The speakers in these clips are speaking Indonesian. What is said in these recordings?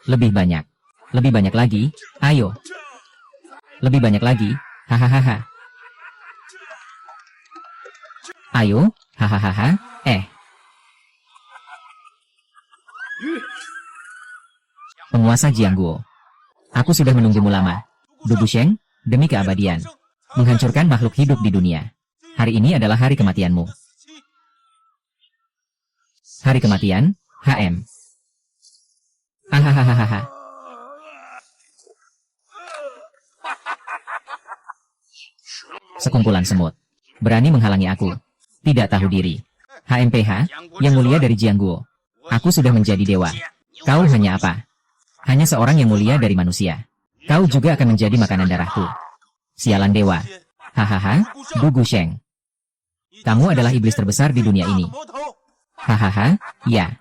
Lebih banyak. Lebih banyak lagi. Ayo. Lebih banyak lagi. Hahaha. Ayo. Hahaha. Penguasa Jiangguo. Aku sudah menunggumu lama. Du Busheng, demi keabadian. Menghancurkan makhluk hidup di dunia. Hari ini adalah hari kematianmu. Hari kematian, HM. Hahaha. Sekumpulan semut. Berani menghalangi aku. Tidak tahu diri. HMPH, yang mulia dari Jiangguo. Aku sudah menjadi dewa. Kau hanya apa? Hanya seorang yang mulia dari manusia. Kau juga akan menjadi makanan darahku. Sialan dewa. Hahaha, Du Gusheng. Kamu adalah iblis terbesar di dunia ini. Hahaha, ya.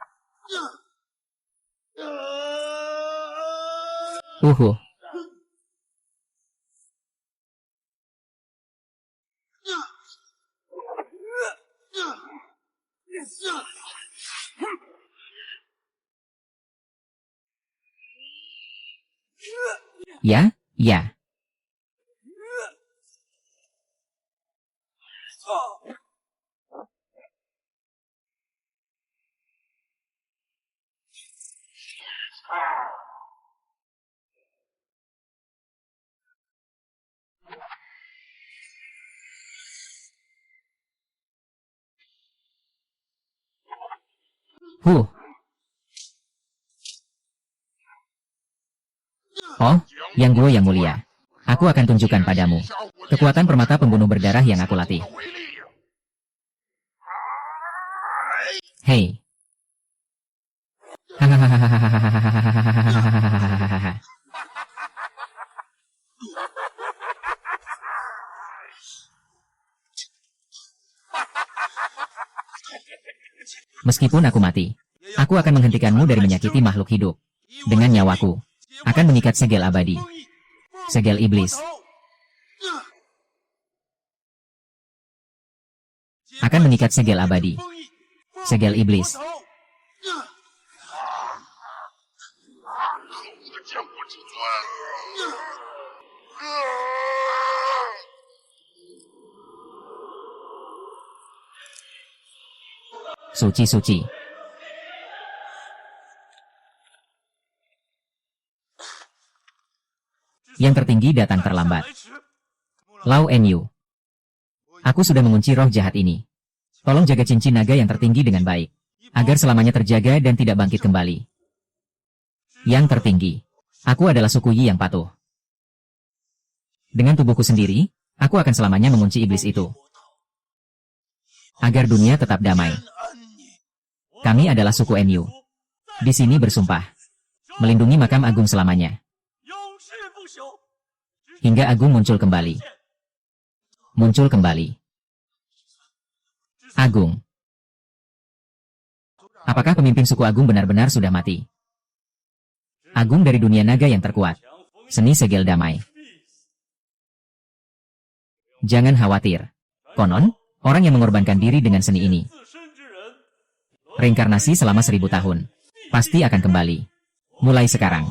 Uhuh. Ya, ya. Huh. Oh, Yang Guo yang mulia. Aku akan tunjukkan padamu kekuatan permata pembunuh berdarah yang aku latih. Hei. Hahaha. Meskipun aku mati, aku akan menghentikanmu dari menyakiti makhluk hidup. Dengan nyawaku, akan mengikat segel abadi. Segel iblis. Akan mengikat segel abadi. Segel iblis. Suci-suci. Yang tertinggi datang terlambat. Lao NU. Aku sudah mengunci roh jahat ini. Tolong jaga cincin naga yang tertinggi dengan baik. Agar selamanya terjaga dan tidak bangkit kembali. Yang tertinggi. Aku adalah suku Yi yang patuh. Dengan tubuhku sendiri, aku akan selamanya mengunci iblis itu. Agar dunia tetap damai. Kami adalah suku NU. Di sini bersumpah. Melindungi makam agung selamanya. Hingga agung muncul kembali. Muncul kembali. Agung. Apakah pemimpin suku agung benar-benar sudah mati? Agung dari dunia naga yang terkuat. Seni segel damai. Jangan khawatir. Konon, orang yang mengorbankan diri dengan seni ini. Reinkarnasi selama 1000 tahun. Pasti akan kembali. Mulai sekarang.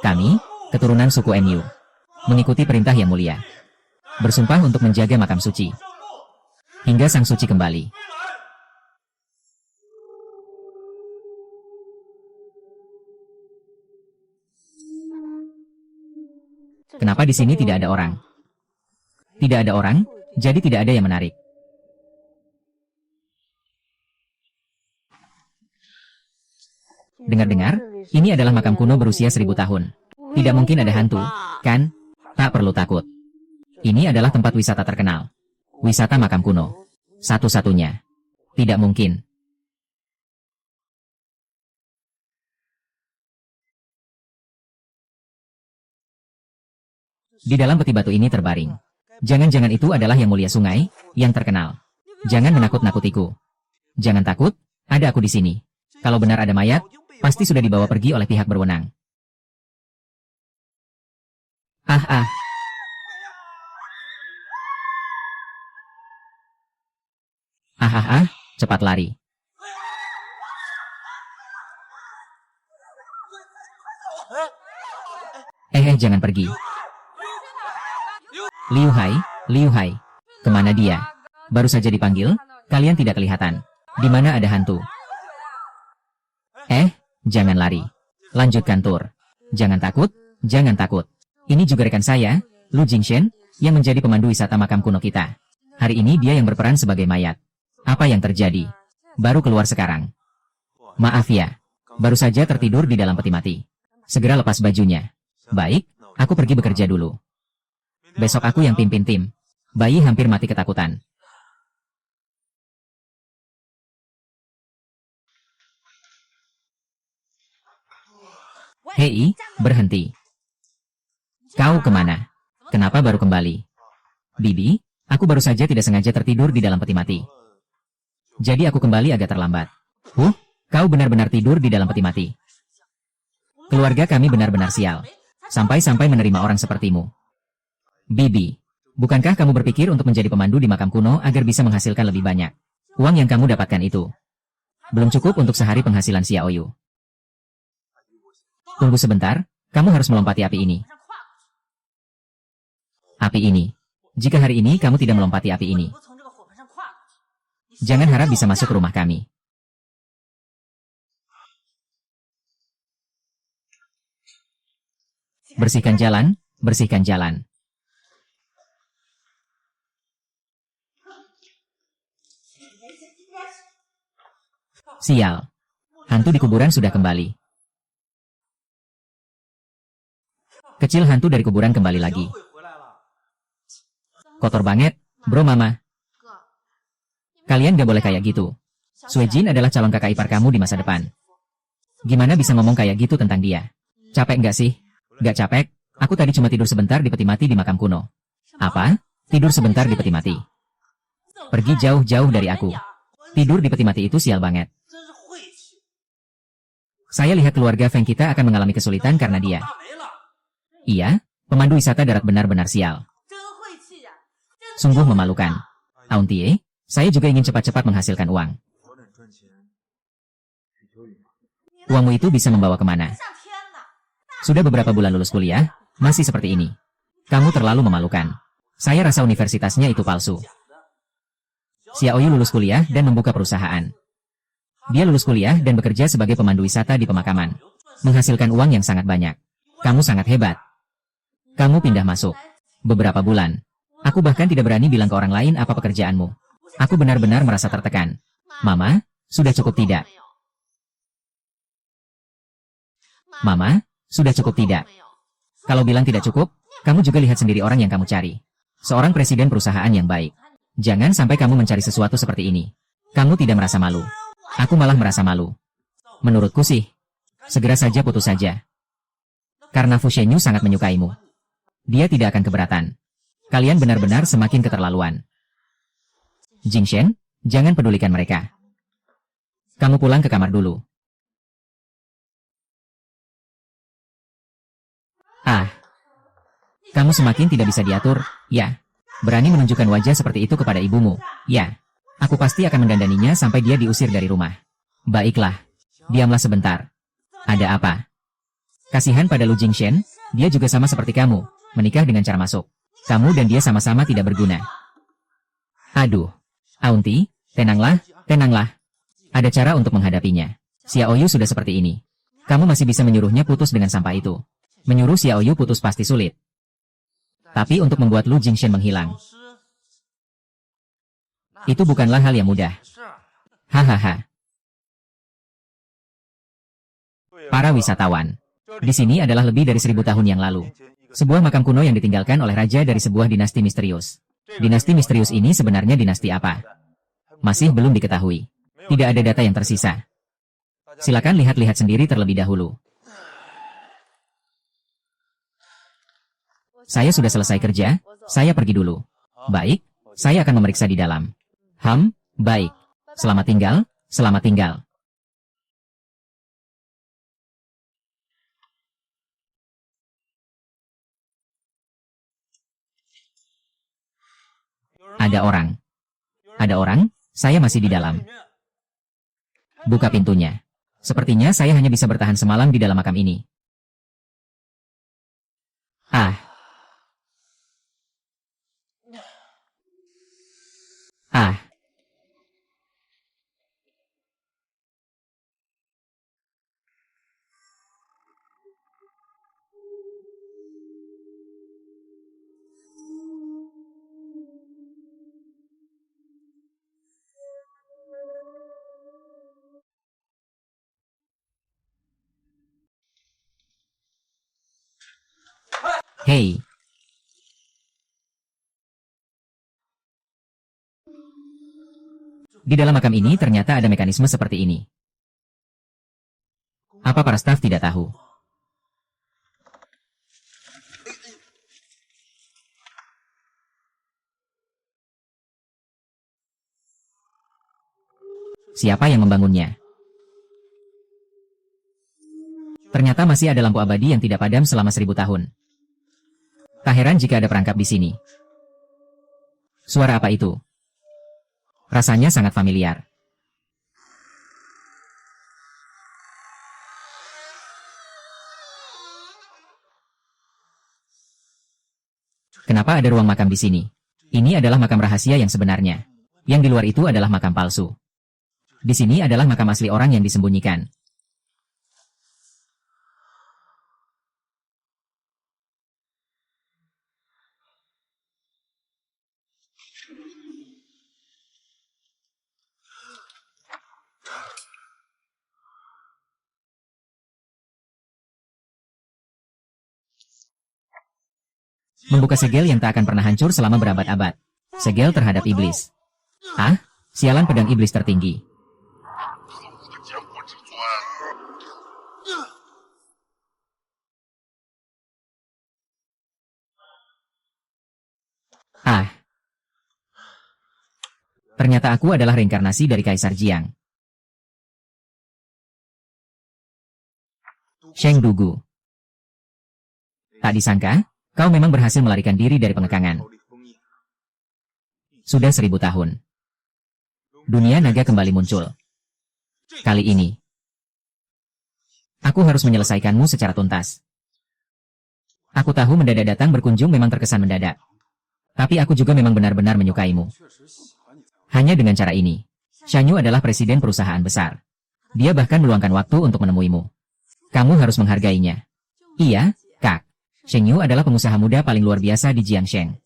Kami, keturunan suku NU. Mengikuti perintah yang mulia. Bersumpah untuk menjaga makam suci. Hingga sang suci kembali. Kenapa di sini tidak ada orang? Tidak ada orang, jadi tidak ada yang menarik. Dengar-dengar, ini adalah makam kuno berusia 1000 tahun. Tidak mungkin ada hantu, kan? Tak perlu takut. Ini adalah tempat wisata terkenal. Wisata makam kuno. Satu-satunya. Tidak mungkin. Di dalam peti batu ini terbaring. Jangan-jangan itu adalah yang mulia sungai, yang terkenal. Jangan menakut-nakutiku. Jangan takut, ada aku di sini. Kalau benar ada mayat, pasti sudah dibawa pergi oleh pihak berwenang. Ah. Cepat lari. Jangan pergi. Liu Hai, Liu Hai. Kemana dia? Baru saja dipanggil, kalian tidak kelihatan. Di mana ada hantu? Jangan lari. Lanjutkan tur. Jangan takut, jangan takut. Ini juga rekan saya, Lu Jingshen, yang menjadi pemandu wisata makam kuno kita. Hari ini dia yang berperan sebagai mayat. Apa yang terjadi? Baru keluar sekarang. Maaf ya, baru saja tertidur di dalam peti mati. Segera lepas bajunya. Baik, aku pergi bekerja dulu. Besok aku yang pimpin tim. Bayi hampir mati ketakutan. Hei, berhenti. Kau kemana? Kenapa baru kembali? Bibi, aku baru saja tidak sengaja tertidur di dalam peti mati. Jadi aku kembali agak terlambat. Kau benar-benar tidur di dalam peti mati. Keluarga kami benar-benar sial. Sampai-sampai menerima orang sepertimu. Bibi, bukankah kamu berpikir untuk menjadi pemandu di makam kuno agar bisa menghasilkan lebih banyak? Uang yang kamu dapatkan itu belum cukup untuk sehari penghasilan Xiaoyu. Tunggu sebentar, kamu harus melompati api ini. Api ini. Jika hari ini kamu tidak melompati api ini, jangan harap bisa masuk ke rumah kami. Bersihkan jalan, bersihkan jalan. Sial. Hantu di kuburan sudah kembali. Kecil hantu dari kuburan kembali lagi. Kotor banget, bro mama. Kalian gak boleh kayak gitu. Suejin adalah calon kakak ipar kamu di masa depan. Gimana bisa ngomong kayak gitu tentang dia? Capek gak sih? Gak capek, aku tadi cuma tidur sebentar di peti mati di makam kuno. Apa? Tidur sebentar di peti mati? Pergi jauh-jauh dari aku. Tidur di peti mati itu sial banget. Saya lihat keluarga Feng kita akan mengalami kesulitan karena dia. Iya, pemandu wisata darat benar-benar sial. Sungguh memalukan. Auntie, saya juga ingin cepat-cepat menghasilkan uang. Uangmu itu bisa membawa kemana? Sudah beberapa bulan lulus kuliah, masih seperti ini. Kamu terlalu memalukan. Saya rasa universitasnya itu palsu. Xiaoyu lulus kuliah dan membuka perusahaan. Dia lulus kuliah dan bekerja sebagai pemandu wisata di pemakaman. Menghasilkan uang yang sangat banyak. Kamu sangat hebat. Kamu pindah masuk. Beberapa bulan. Aku bahkan tidak berani bilang ke orang lain apa pekerjaanmu. Aku benar-benar merasa tertekan. Mama, sudah cukup tidak? Mama, sudah cukup tidak? Kalau bilang tidak cukup, kamu juga lihat sendiri orang yang kamu cari. Seorang presiden perusahaan yang baik. Jangan sampai kamu mencari sesuatu seperti ini. Kamu tidak merasa malu. Aku malah merasa malu. Menurutku sih, segera saja putus saja. Karena Fu Shenyu sangat menyukaimu. Dia tidak akan keberatan. Kalian benar-benar semakin keterlaluan. Jingshen, jangan pedulikan mereka. Kamu pulang ke kamar dulu. Kamu semakin tidak bisa diatur, ya. Berani menunjukkan wajah seperti itu kepada ibumu, ya. Aku pasti akan mendandaninya sampai dia diusir dari rumah. Baiklah, diamlah sebentar. Ada apa? Kasihan pada Lu Jingshen, dia juga sama seperti kamu, menikah dengan cara masuk. Kamu dan dia sama-sama tidak berguna. Aduh, Auntie, tenanglah, tenanglah. Ada cara untuk menghadapinya. Xiaoyu sudah seperti ini. Kamu masih bisa menyuruhnya putus dengan sampah itu. Menyuruh Xiaoyu putus pasti sulit. Tapi untuk membuat Lu Jingshen menghilang, itu bukanlah hal yang mudah. Hahaha. Para wisatawan. Di sini adalah lebih dari 1000 tahun yang lalu. Sebuah makam kuno yang ditinggalkan oleh raja dari sebuah dinasti misterius. Dinasti misterius ini sebenarnya dinasti apa? Masih belum diketahui. Tidak ada data yang tersisa. Silakan lihat-lihat sendiri terlebih dahulu. Saya sudah selesai kerja, saya pergi dulu. Baik, saya akan memeriksa di dalam. Baik. Selamat tinggal, selamat tinggal. Ada orang. Ada orang, saya masih di dalam. Buka pintunya. Sepertinya saya hanya bisa bertahan semalam di dalam makam ini. Ah, ah. Hei, di dalam makam ini ternyata ada mekanisme seperti ini. Apa para staf tidak tahu? Siapa yang membangunnya? Ternyata masih ada lampu abadi yang tidak padam selama 1000 tahun. Tak heran jika ada perangkap di sini. Suara apa itu? Rasanya sangat familiar. Kenapa ada ruang makam di sini? Ini adalah makam rahasia yang sebenarnya. Yang di luar itu adalah makam palsu. Di sini adalah makam asli orang yang disembunyikan. Membuka segel yang tak akan pernah hancur selama berabad-abad. Segel terhadap iblis. Ah, sialan pedang iblis tertinggi. Ah, ternyata aku adalah reinkarnasi dari Kaisar Jiang. Sheng Dugu. Tak disangka, kau memang berhasil melarikan diri dari pengekangan. Sudah 1000 tahun. Dunia naga kembali muncul. Kali ini, aku harus menyelesaikanmu secara tuntas. Aku tahu mendadak datang berkunjung memang terkesan mendadak. Tapi aku juga memang benar-benar menyukaimu. Hanya dengan cara ini, Shanyu adalah presiden perusahaan besar. Dia bahkan meluangkan waktu untuk menemuimu. Kamu harus menghargainya. Iya, Kak. Shanyu adalah pengusaha muda paling luar biasa di Jiangsheng.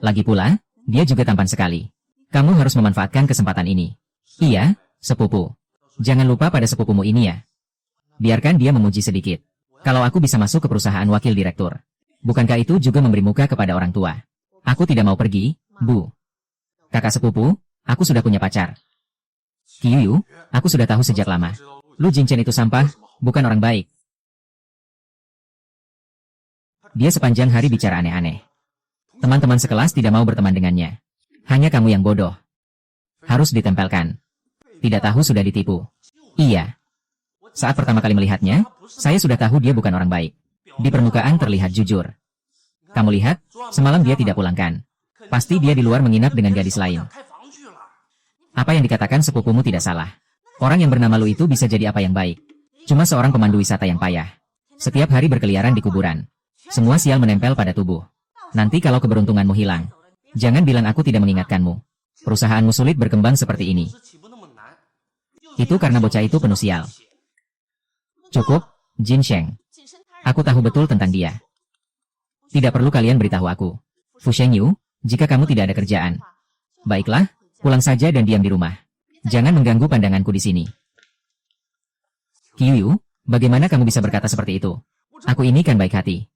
Lagi pula, dia juga tampan sekali. Kamu harus memanfaatkan kesempatan ini. Iya, sepupu. Jangan lupa pada sepupumu ini ya. Biarkan dia memuji sedikit. Kalau aku bisa masuk ke perusahaan wakil direktur. Bukankah itu juga memberi muka kepada orang tua? Aku tidak mau pergi, Bu. Kakak sepupu, aku sudah punya pacar. Qiyu, aku sudah tahu sejak lama. Lu Jingchen itu sampah, bukan orang baik. Dia sepanjang hari bicara aneh-aneh. Teman-teman sekelas tidak mau berteman dengannya. Hanya kamu yang bodoh. Harus ditempelkan. Tidak tahu sudah ditipu. Iya. Saat pertama kali melihatnya, saya sudah tahu dia bukan orang baik. Di permukaan terlihat jujur. Kamu lihat, semalam dia tidak pulangkan. Pasti dia di luar menginap dengan gadis lain. Apa yang dikatakan sepupumu tidak salah. Orang yang bernama Lu itu bisa jadi apa yang baik. Cuma seorang pemandu wisata yang payah. Setiap hari berkeliaran di kuburan. Semua sial menempel pada tubuh. Nanti kalau keberuntunganmu hilang, jangan bilang aku tidak mengingatkanmu. Perusahaanmu sulit berkembang seperti ini. Itu karena bocah itu penuh sial. Cukup, Jin Sheng. Aku tahu betul tentang dia. Tidak perlu kalian beritahu aku. Fu Shengyu, jika kamu tidak ada kerjaan. Baiklah, pulang saja dan diam di rumah. Jangan mengganggu pandanganku di sini. Qiyu, bagaimana kamu bisa berkata seperti itu? Aku ini kan baik hati.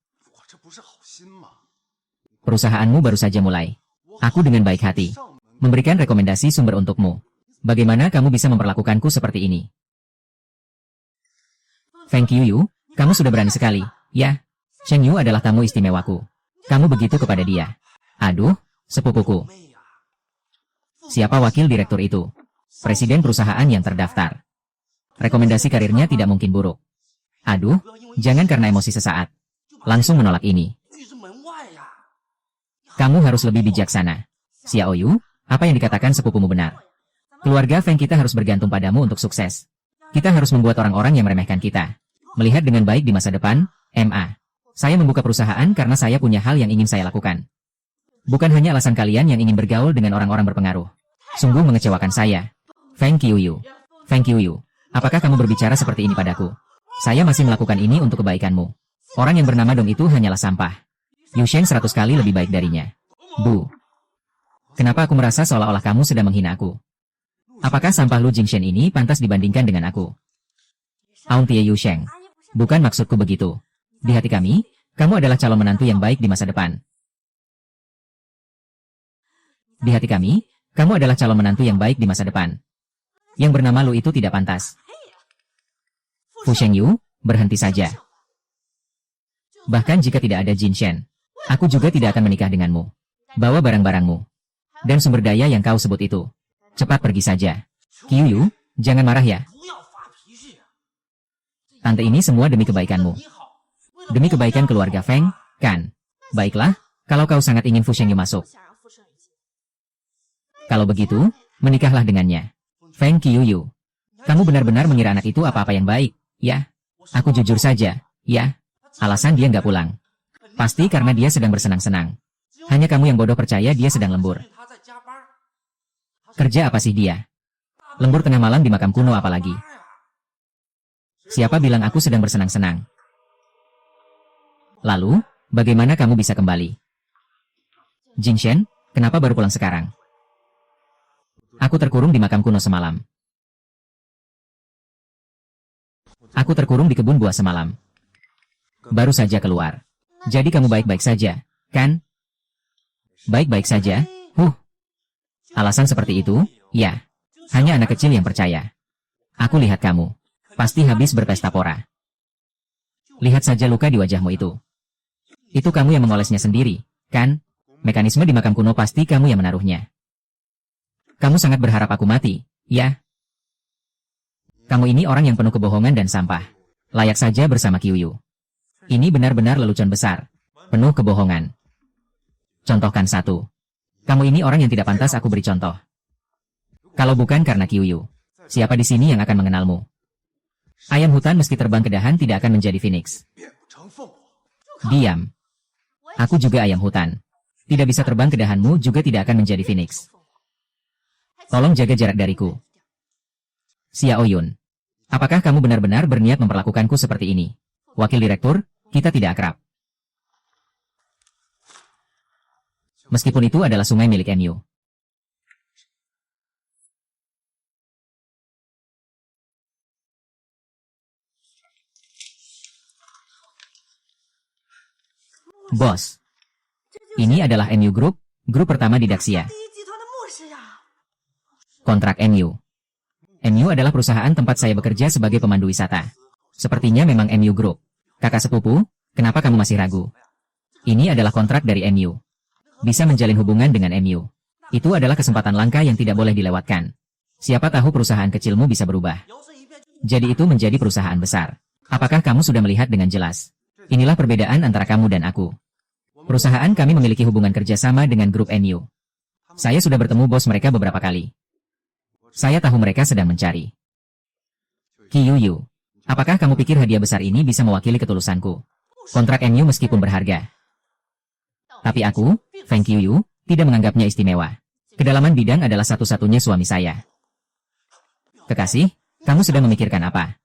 Perusahaanmu baru saja mulai. Aku dengan baik hati memberikan rekomendasi sumber untukmu. Bagaimana kamu bisa memperlakukanku seperti ini? Feng Qiyu, kamu sudah berani sekali. Ya, Sheng Yu adalah tamu istimewaku. Kamu begitu kepada dia. Aduh, sepupuku. Siapa wakil direktur itu? Presiden perusahaan yang terdaftar. Rekomendasi karirnya tidak mungkin buruk. Aduh, jangan karena emosi sesaat langsung menolak ini. Kamu harus lebih bijaksana. Xiao Yu, apa yang dikatakan sepupumu benar. Keluarga Feng kita harus bergantung padamu untuk sukses. Kita harus membuat orang-orang yang meremehkan kita melihat dengan baik di masa depan, MA. Saya membuka perusahaan karena saya punya hal yang ingin saya lakukan. Bukan hanya alasan kalian yang ingin bergaul dengan orang-orang berpengaruh. Sungguh mengecewakan saya. Feng Qiuyu. Feng Qiuyu, apakah kamu berbicara seperti ini padaku? Saya masih melakukan ini untuk kebaikanmu. Orang yang bernama Dong itu hanyalah sampah. Yu Sheng 100 kali lebih baik darinya. Bu. Kenapa aku merasa seolah-olah kamu sedang menghina aku? Apakah sampah Lu Jingshen ini pantas dibandingkan dengan aku? Auntie Yu Sheng. Bukan maksudku begitu. Di hati kami, kamu adalah calon menantu yang baik di masa depan. Di hati kami, kamu adalah calon menantu yang baik di masa depan. Yang bernama Lu itu tidak pantas. Fu Shengyu, berhenti saja. Bahkan jika tidak ada Jin Shen, aku juga tidak akan menikah denganmu. Bawa barang-barangmu. Dan sumber daya yang kau sebut itu. Cepat pergi saja. Qiuyu, jangan marah ya. Tante ini semua demi kebaikanmu. Demi kebaikan keluarga Feng, kan? Baiklah, kalau kau sangat ingin Fu Shengyu masuk. Kalau begitu, menikahlah dengannya. Feng Qiuyu. Kamu benar-benar mengira anak itu apa-apa yang baik, ya? Aku jujur saja, ya. Alasan dia nggak pulang. Pasti karena dia sedang bersenang-senang. Hanya kamu yang bodoh percaya dia sedang lembur. Kerja apa sih dia? Lembur tengah malam di makam kuno apalagi? Siapa bilang aku sedang bersenang-senang? Lalu, bagaimana kamu bisa kembali? Jin Shen, kenapa baru pulang sekarang? Aku terkurung di makam kuno semalam. Aku terkurung di kebun buah semalam. Baru saja keluar. Jadi kamu baik-baik saja, kan? Baik-baik saja? Alasan seperti itu? Ya. Hanya anak kecil yang percaya. Aku lihat kamu. Pasti habis berpesta pora. Lihat saja luka di wajahmu itu. Itu kamu yang mengolesnya sendiri, kan? Mekanisme di makam kuno pasti kamu yang menaruhnya. Kamu sangat berharap aku mati, ya? Kamu ini orang yang penuh kebohongan dan sampah. Layak saja bersama Qiuyu. Ini benar-benar lelucon besar. Penuh kebohongan. Contohkan satu. Kamu ini orang yang tidak pantas aku beri contoh. Kalau bukan karena Qiuyu, siapa di sini yang akan mengenalmu? Ayam hutan meski terbang ke dahan tidak akan menjadi phoenix. Diam. Aku juga ayam hutan. Tidak bisa terbang ke dahanmu juga tidak akan menjadi phoenix. Tolong jaga jarak dariku. Xiao Yun. Apakah kamu benar-benar berniat memperlakukanku seperti ini? Wakil direktur, kita tidak akrab. Meskipun itu adalah sungai milik MU. Bos. Ini adalah MU Group, grup pertama di Daxia. Kontrak MU. MU adalah perusahaan tempat saya bekerja sebagai pemandu wisata. Sepertinya memang MU Group. Kakak sepupu, kenapa kamu masih ragu? Ini adalah kontrak dari MU. Bisa menjalin hubungan dengan MU. Itu adalah kesempatan langka yang tidak boleh dilewatkan. Siapa tahu perusahaan kecilmu bisa berubah. Jadi itu menjadi perusahaan besar. Apakah kamu sudah melihat dengan jelas? Inilah perbedaan antara kamu dan aku. Perusahaan kami memiliki hubungan kerjasama dengan grup MU. Saya sudah bertemu bos mereka beberapa kali. Saya tahu mereka sedang mencari. Qiuyu, apakah kamu pikir hadiah besar ini bisa mewakili ketulusanku? Kontrak MU meskipun berharga. Tapi aku, Feng Qiuyu, tidak menganggapnya istimewa. Kedalaman bidang adalah satu-satunya suami saya. Kekasih, kamu sedang memikirkan apa?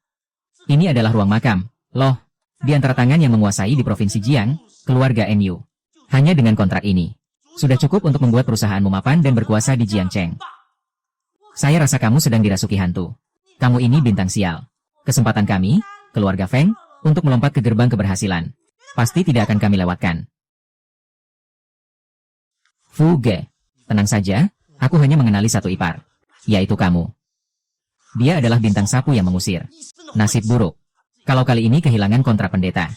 Ini adalah ruang makam, loh. Di antara tangan yang menguasai di Provinsi Jiang, keluarga MU. Hanya dengan kontrak ini, sudah cukup untuk membuat perusahaanmu mapan dan berkuasa di Jiangcheng. Saya rasa kamu sedang dirasuki hantu. Kamu ini bintang sial. Kesempatan kami, keluarga Feng, untuk melompat ke gerbang keberhasilan. Pasti tidak akan kami lewatkan. Fu Ge, tenang saja, aku hanya mengenali satu ipar, yaitu kamu. Dia adalah bintang sapu yang mengusir. Nasib buruk. Kalau kali ini kehilangan kontrak pendeta,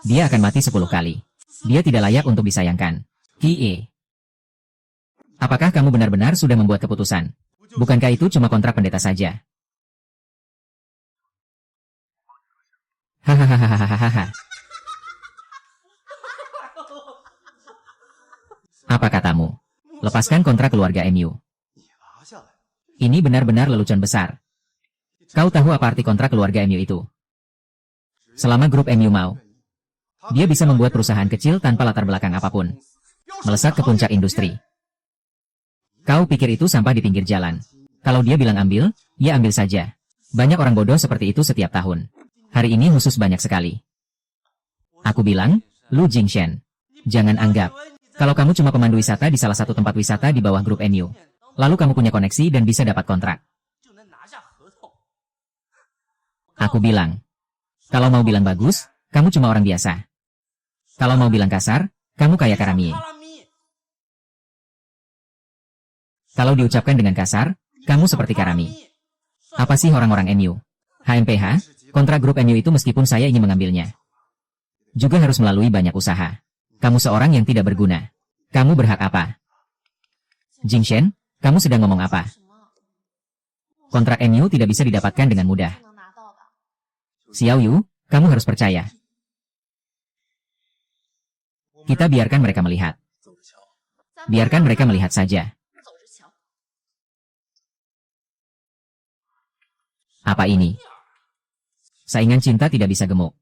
dia akan mati 10 kali. Dia tidak layak untuk disayangkan. Kie. Apakah kamu benar-benar sudah membuat keputusan? Bukankah itu cuma kontrak pendeta saja? Hahaha. Apa katamu? Lepaskan kontrak keluarga MU. Ini benar-benar lelucon besar. Kau tahu apa arti kontrak keluarga MU itu? Selama grup MU mau Dia bisa membuat perusahaan kecil tanpa latar belakang apapun. Melesat ke puncak industri. Kau pikir itu sampah di pinggir jalan? Kalau dia bilang ambil, ya ambil saja. Banyak orang bodoh seperti itu setiap tahun. Hari ini khusus banyak sekali. Aku bilang, Lu Jingshen, jangan anggap kalau kamu cuma pemandu wisata di salah satu tempat wisata di bawah grup NU. Lalu kamu punya koneksi dan bisa dapat kontrak. Aku bilang, kalau mau bilang bagus, kamu cuma orang biasa. Kalau mau bilang kasar, kamu kayak Karamie. Kalau diucapkan dengan kasar, kamu seperti Karamie. Apa sih orang-orang NU? HMPH, kontrak grup NU itu meskipun saya ingin mengambilnya, juga harus melalui banyak usaha. Kamu seorang yang tidak berguna. Kamu berhak apa? Jingshen, kamu sedang ngomong apa? Kontrak NU tidak bisa didapatkan dengan mudah. Xiao Yu, kamu harus percaya. Kita biarkan mereka melihat. Biarkan mereka melihat saja. Apa ini? Saingan cinta tidak bisa gemuk.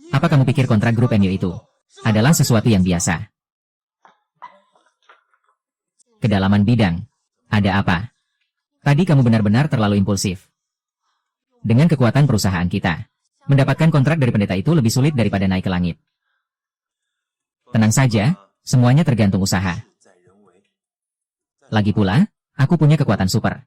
Apa kamu pikir kontrak grup NU itu adalah sesuatu yang biasa? Kedalaman bidang. Ada apa? Tadi kamu benar-benar terlalu impulsif. Dengan kekuatan perusahaan kita, mendapatkan kontrak dari pendeta itu lebih sulit daripada naik ke langit. Tenang saja, semuanya tergantung usaha. Lagi pula, aku punya kekuatan super.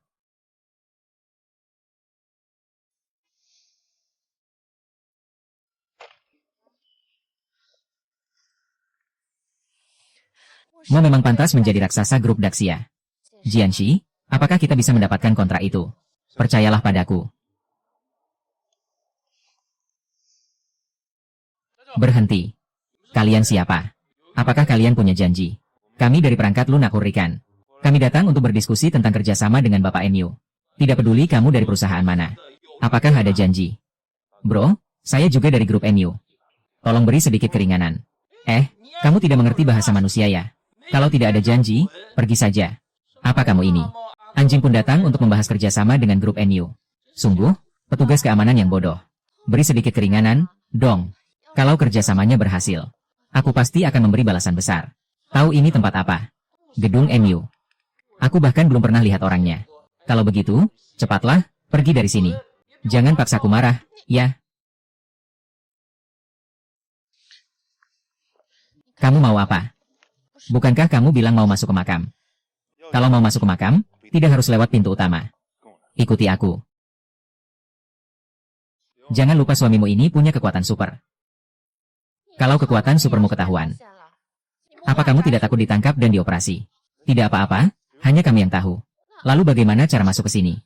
Mo memang pantas menjadi raksasa grup Daxia. Jianxi, apakah kita bisa mendapatkan kontrak itu? Percayalah padaku. Berhenti. Kalian siapa? Apakah kalian punya janji? Kami dari perangkat lunak Hurrikan. Kami datang untuk berdiskusi tentang kerjasama dengan Bapak NU. Tidak peduli kamu dari perusahaan mana. Apakah ada janji? Bro, saya juga dari grup NU. Tolong beri sedikit keringanan. Kamu tidak mengerti bahasa manusia ya? Kalau tidak ada janji, pergi saja. Apa kamu ini? Anjing pun datang untuk membahas kerjasama dengan grup NU. Sungguh, petugas keamanan yang bodoh. Beri sedikit keringanan, dong. Kalau kerjasamanya berhasil, aku pasti akan memberi balasan besar. Tahu ini tempat apa? Gedung NU. Aku bahkan belum pernah lihat orangnya. Kalau begitu, cepatlah, pergi dari sini. Jangan paksaku marah, ya. Kamu mau apa? Bukankah kamu bilang mau masuk ke makam? Kalau mau masuk ke makam, tidak harus lewat pintu utama. Ikuti aku. Jangan lupa suamimu ini punya kekuatan super. Kalau kekuatan supermu ketahuan, apa kamu tidak takut ditangkap dan dioperasi? Tidak apa-apa, hanya kami yang tahu. Lalu bagaimana cara masuk ke sini?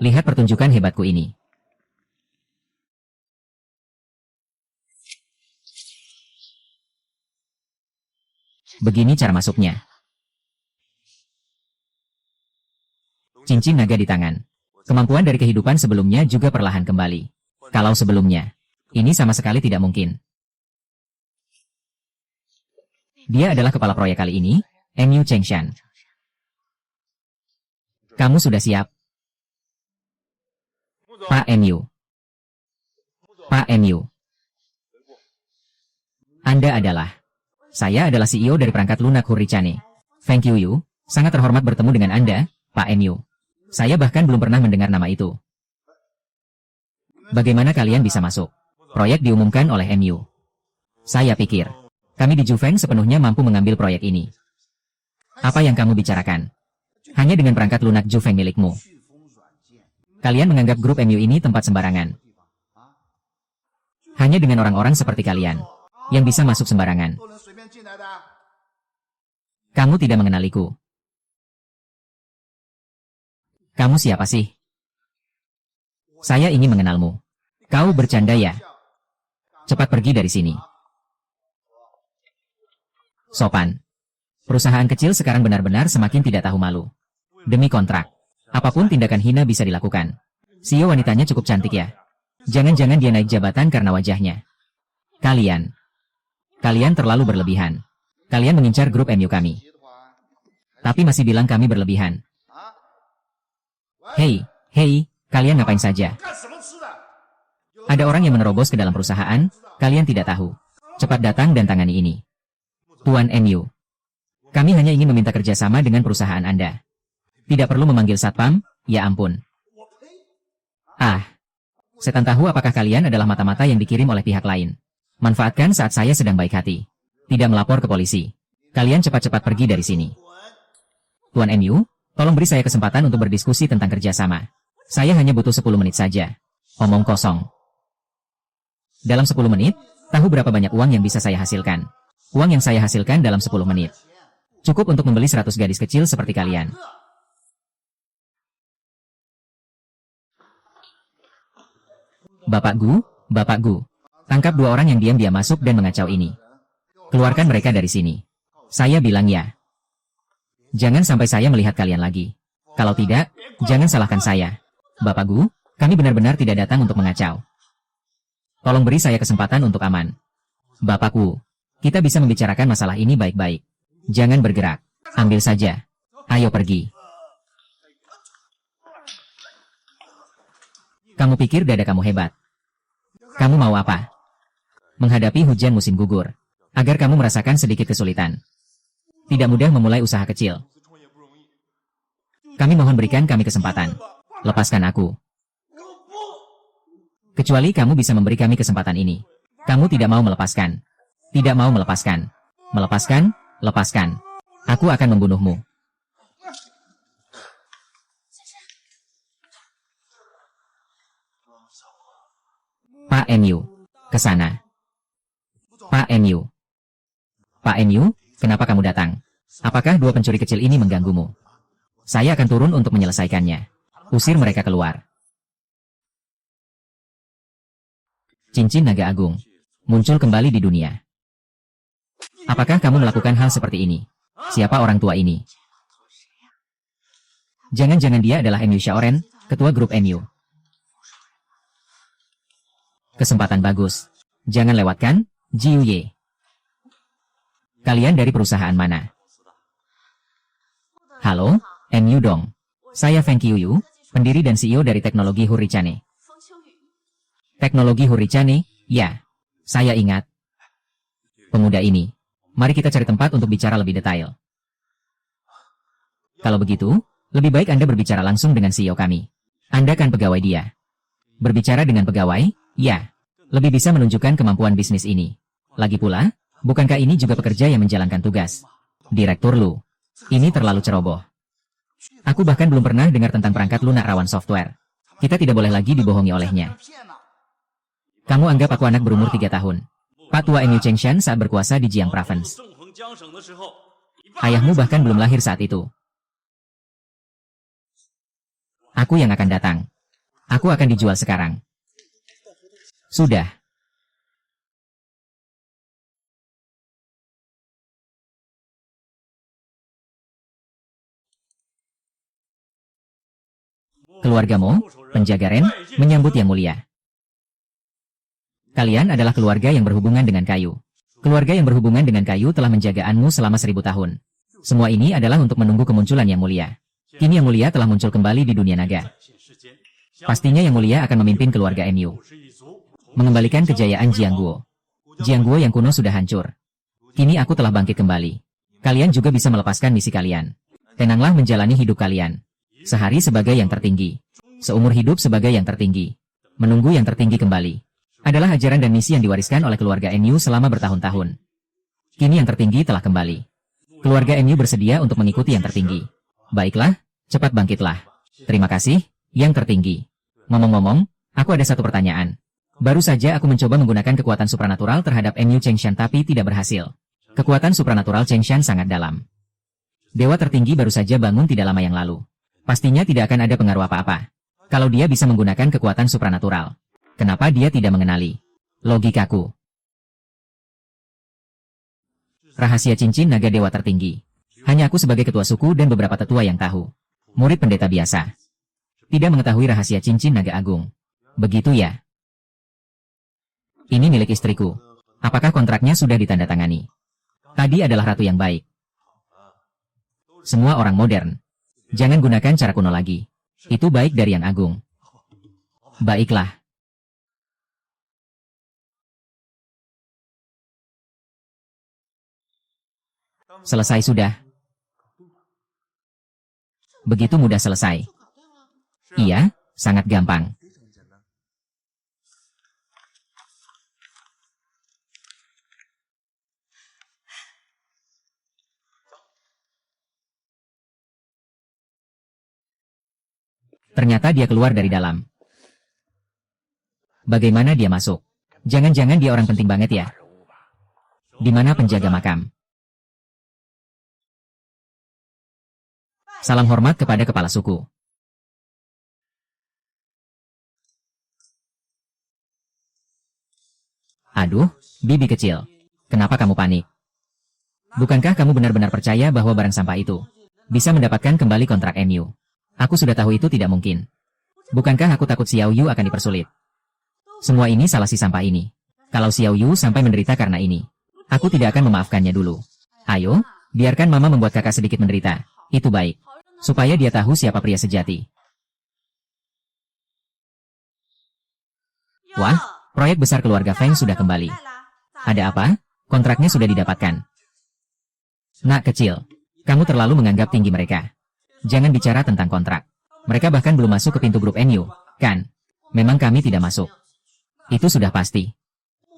Lihat pertunjukan hebatku ini. Begini cara masuknya. Cincin naga di tangan. Kemampuan dari kehidupan sebelumnya juga perlahan kembali. Kalau sebelumnya, ini sama sekali tidak mungkin. Dia adalah kepala proyek kali ini, NU Chengshan. Kamu sudah siap? Pak NU. Pak NU. Anda adalah... Saya adalah CEO dari perangkat lunak Hurricane. Thank you, Yu. Sangat terhormat bertemu dengan Anda, Pak NU. Saya bahkan belum pernah mendengar nama itu. Bagaimana kalian bisa masuk? Proyek diumumkan oleh NU. Saya pikir, kami di Jufeng sepenuhnya mampu mengambil proyek ini. Apa yang kamu bicarakan? Hanya dengan perangkat lunak Jufeng milikmu. Kalian menganggap grup NU ini tempat sembarangan. Hanya dengan orang-orang seperti kalian, yang bisa masuk sembarangan. Kamu tidak mengenaliku. Kamu siapa sih? Saya ingin mengenalmu. Kau bercanda ya? Cepat pergi dari sini. Sopan. Perusahaan kecil sekarang benar-benar semakin tidak tahu malu. Demi kontrak, apapun tindakan hina bisa dilakukan. CEO wanitanya cukup cantik ya? Jangan-jangan dia naik jabatan karena wajahnya. Kalian terlalu berlebihan. Kalian mengincar grup MU kami. Tapi masih bilang kami berlebihan. Hei, kalian ngapain saja? Ada orang yang menerobos ke dalam perusahaan, kalian tidak tahu. Cepat datang dan tangani ini. Tuan MU. Kami hanya ingin meminta kerjasama dengan perusahaan Anda. Tidak perlu memanggil satpam, ya ampun. Ah. Setan tahu apakah kalian adalah mata-mata yang dikirim oleh pihak lain. Manfaatkan saat saya sedang baik hati. Tidak melapor ke polisi. Kalian cepat-cepat pergi dari sini. Tuan MU, tolong beri saya kesempatan untuk berdiskusi tentang kerjasama. Saya hanya butuh 10 menit saja. Omong kosong. Dalam 10 menit, tahu berapa banyak uang yang bisa saya hasilkan? Uang yang saya hasilkan dalam 10 menit. Cukup untuk membeli 100 gadis kecil seperti kalian. Bapak Gu, tangkap 2 orang yang diam-diam masuk dan mengacau ini. Keluarkan mereka dari sini. Saya bilang ya. Jangan sampai saya melihat kalian lagi. Kalau tidak, jangan salahkan saya. Bapak Gu, kami benar-benar tidak datang untuk mengacau. Tolong beri saya kesempatan untuk aman. Bapakku, kita bisa membicarakan masalah ini baik-baik. Jangan bergerak. Ambil saja. Ayo pergi. Kamu pikir dada kamu hebat? Kamu mau apa? Menghadapi hujan musim gugur. Agar kamu merasakan sedikit kesulitan. Tidak mudah memulai usaha kecil. Kami mohon berikan kami kesempatan. Lepaskan aku. Kecuali kamu bisa memberi kami kesempatan ini. Kamu tidak mau melepaskan. Tidak mau melepaskan. Melepaskan, lepaskan. Aku akan membunuhmu. Pak MU, ke sana. Pak MU. Pak MU, kenapa kamu datang? Apakah 2 pencuri kecil ini mengganggumu? Saya akan turun untuk menyelesaikannya. Usir mereka keluar. Cincin Naga Agung. Muncul kembali di dunia. Apakah kamu melakukan hal seperti ini? Siapa orang tua ini? Jangan-jangan dia adalah MU Shaoren, ketua grup MU. Kesempatan bagus. Jangan lewatkan, Jiu Ye. Kalian dari perusahaan mana? Halo, MU dong. Saya Feng Qiuyu, pendiri dan CEO dari teknologi Hurrichane. Teknologi Hurrichane, ya. Saya ingat. Pemuda ini. Mari kita cari tempat untuk bicara lebih detail. Kalau begitu, lebih baik Anda berbicara langsung dengan CEO kami. Anda kan pegawai dia. Berbicara dengan pegawai, ya. Lebih bisa menunjukkan kemampuan bisnis ini. Lagi pula, bukankah ini juga pekerja yang menjalankan tugas? Direktur Lu. Ini terlalu ceroboh. Aku bahkan belum pernah dengar tentang perangkat lunak rawan software. Kita tidak boleh lagi dibohongi olehnya. Kamu anggap aku anak berumur 3 tahun. Pak Tua MU Chengshan saat berkuasa di Jiang Province. Ayahmu bahkan belum lahir saat itu. Aku yang akan datang. Aku akan dijual sekarang. Sudah. Keluargamu, penjaga Ren, menyambut yang mulia. Kalian adalah keluarga yang berhubungan dengan kayu. Keluarga yang berhubungan dengan kayu telah menjaga Anmu selama 1000 tahun. Semua ini adalah untuk menunggu kemunculan yang mulia. Kini yang mulia telah muncul kembali di dunia naga. Pastinya yang mulia akan memimpin keluarga MU. Mengembalikan kejayaan Jiangguo. Jiangguo yang kuno sudah hancur. Kini aku telah bangkit kembali. Kalian juga bisa melepaskan misi kalian. Tenanglah menjalani hidup kalian. Sehari sebagai yang tertinggi. Seumur hidup sebagai yang tertinggi. Menunggu yang tertinggi kembali. Adalah ajaran dan misi yang diwariskan oleh keluarga MU selama bertahun-tahun. Kini yang tertinggi telah kembali. Keluarga MU bersedia untuk mengikuti yang tertinggi. Baiklah, cepat bangkitlah. Terima kasih, yang tertinggi. Ngomong-ngomong, aku ada satu pertanyaan. Baru saja aku mencoba menggunakan kekuatan supranatural terhadap MU Chengshan tapi tidak berhasil. Kekuatan supranatural Chengshan sangat dalam. Dewa tertinggi baru saja bangun tidak lama yang lalu. Pastinya tidak akan ada pengaruh apa-apa. Kalau dia bisa menggunakan kekuatan supranatural. Kenapa dia tidak mengenali? Logikaku. Rahasia cincin naga dewa tertinggi. Hanya aku sebagai ketua suku dan beberapa tetua yang tahu. Murid pendeta biasa. Tidak mengetahui rahasia cincin naga agung. Begitu ya? Ini milik istriku. Apakah kontraknya sudah ditandatangani? Tadi adalah ratu yang baik. Semua orang modern. Jangan gunakan cara kuno lagi. Itu baik dari yang agung. Baiklah. Selesai sudah. Begitu mudah selesai. Iya, sangat gampang. Ternyata dia keluar dari dalam. Bagaimana dia masuk? Jangan-jangan dia orang penting banget ya? Di mana penjaga makam? Salam hormat kepada kepala suku. Aduh, bibi kecil. Kenapa kamu panik? Bukankah kamu benar-benar percaya bahwa barang sampah itu bisa mendapatkan kembali kontrak MU? Aku sudah tahu itu tidak mungkin. Bukankah aku takut Xiao Yu akan dipersulit? Semua ini salah si sampah ini. Kalau Xiao Yu sampai menderita karena ini, aku tidak akan memaafkannya dulu. Ayo, biarkan mama membuat kakak sedikit menderita. Itu baik. Supaya dia tahu siapa pria sejati. Wah, proyek besar keluarga Feng sudah kembali. Ada apa? Kontraknya sudah didapatkan. Nak kecil, kamu terlalu menganggap tinggi mereka. Jangan bicara tentang kontrak. Mereka bahkan belum masuk ke pintu grup MU, kan? Memang kami tidak masuk. Itu sudah pasti.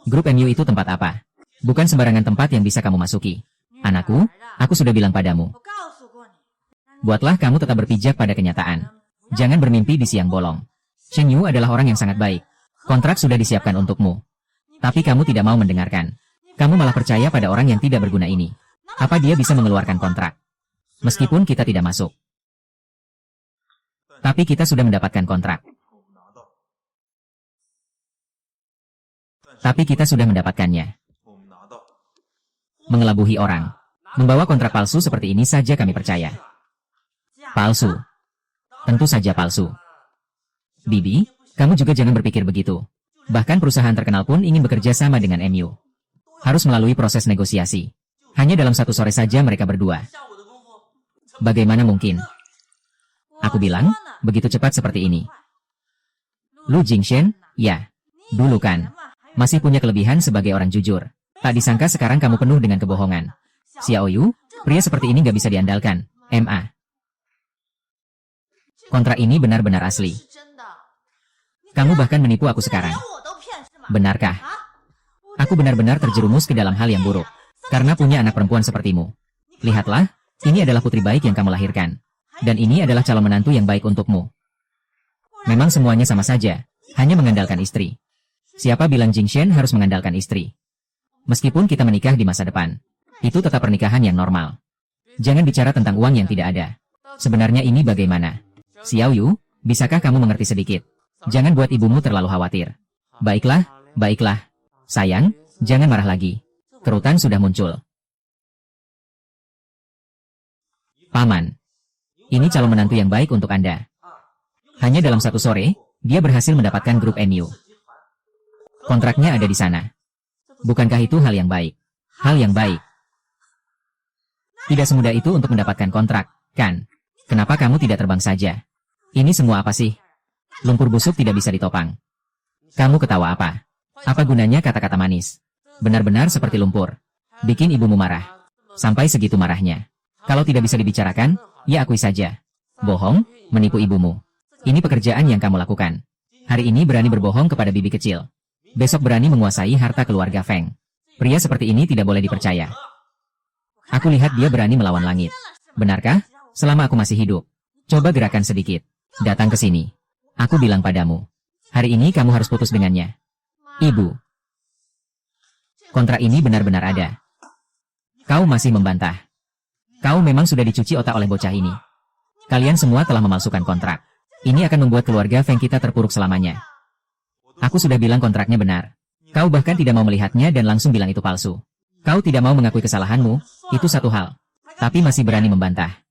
Grup MU itu tempat apa? Bukan sembarangan tempat yang bisa kamu masuki. Anakku, aku sudah bilang padamu. Buatlah kamu tetap berpijak pada kenyataan. Jangan bermimpi di siang bolong. Shen Yu adalah orang yang sangat baik. Kontrak sudah disiapkan untukmu. Tapi kamu tidak mau mendengarkan. Kamu malah percaya pada orang yang tidak berguna ini. Apa dia bisa mengeluarkan kontrak? Meskipun kita tidak masuk. Tapi kita sudah mendapatkan kontrak. Tapi kita sudah mendapatkannya. Mengelabuhi orang. Membawa kontrak palsu seperti ini saja kami percaya. Palsu. Tentu saja palsu. Bibi, kamu juga jangan berpikir begitu. Bahkan perusahaan terkenal pun ingin bekerja sama dengan MU. Harus melalui proses negosiasi. Hanya dalam satu sore saja mereka berdua. Bagaimana mungkin? Aku bilang, begitu cepat seperti ini. Lu Jingshen, ya. Dulu kan. Masih punya kelebihan sebagai orang jujur. Tak disangka sekarang kamu penuh dengan kebohongan. Xiao Yu, pria seperti ini gak bisa diandalkan. MA. Kontrak ini benar-benar asli. Kamu bahkan menipu aku sekarang. Benarkah? Aku benar-benar terjerumus ke dalam hal yang buruk. Karena punya anak perempuan sepertimu. Lihatlah, ini adalah putri baik yang kamu lahirkan. Dan ini adalah calon menantu yang baik untukmu. Memang semuanya sama saja, hanya mengandalkan istri. Siapa bilang Jingshen harus mengandalkan istri? Meskipun kita menikah di masa depan, itu tetap pernikahan yang normal. Jangan bicara tentang uang yang tidak ada. Sebenarnya ini bagaimana? Xiao Yu, bisakah kamu mengerti sedikit? Jangan buat ibumu terlalu khawatir. Baiklah, baiklah. Sayang, jangan marah lagi. Kerutan sudah muncul. Paman. Ini calon menantu yang baik untuk Anda. Hanya dalam satu sore, dia berhasil mendapatkan grup MU. Kontraknya ada di sana. Bukankah itu hal yang baik? Hal yang baik. Tidak semudah itu untuk mendapatkan kontrak, kan? Kenapa kamu tidak terbang saja? Ini semua apa sih? Lumpur busuk tidak bisa ditopang. Kamu ketawa apa? Apa gunanya kata-kata manis? Benar-benar seperti lumpur. Bikin ibumu marah. Sampai segitu marahnya. Kalau tidak bisa dibicarakan, ya akui saja. Bohong, menipu ibumu. Ini pekerjaan yang kamu lakukan. Hari ini berani berbohong kepada bibi kecil. Besok berani menguasai harta keluarga Feng. Pria seperti ini tidak boleh dipercaya. Aku lihat dia berani melawan langit. Benarkah? Selama aku masih hidup. Coba gerakan sedikit. Datang ke sini. Aku bilang padamu. Hari ini kamu harus putus dengannya. Ibu. Kontrak ini benar-benar ada. Kau masih membantah. Kau memang sudah dicuci otak oleh bocah ini. Kalian semua telah memalsukan kontrak. Ini akan membuat keluarga Feng kita terpuruk selamanya. Aku sudah bilang kontraknya benar. Kau bahkan tidak mau melihatnya dan langsung bilang itu palsu. Kau tidak mau mengakui kesalahanmu, itu satu hal. Tapi masih berani membantah.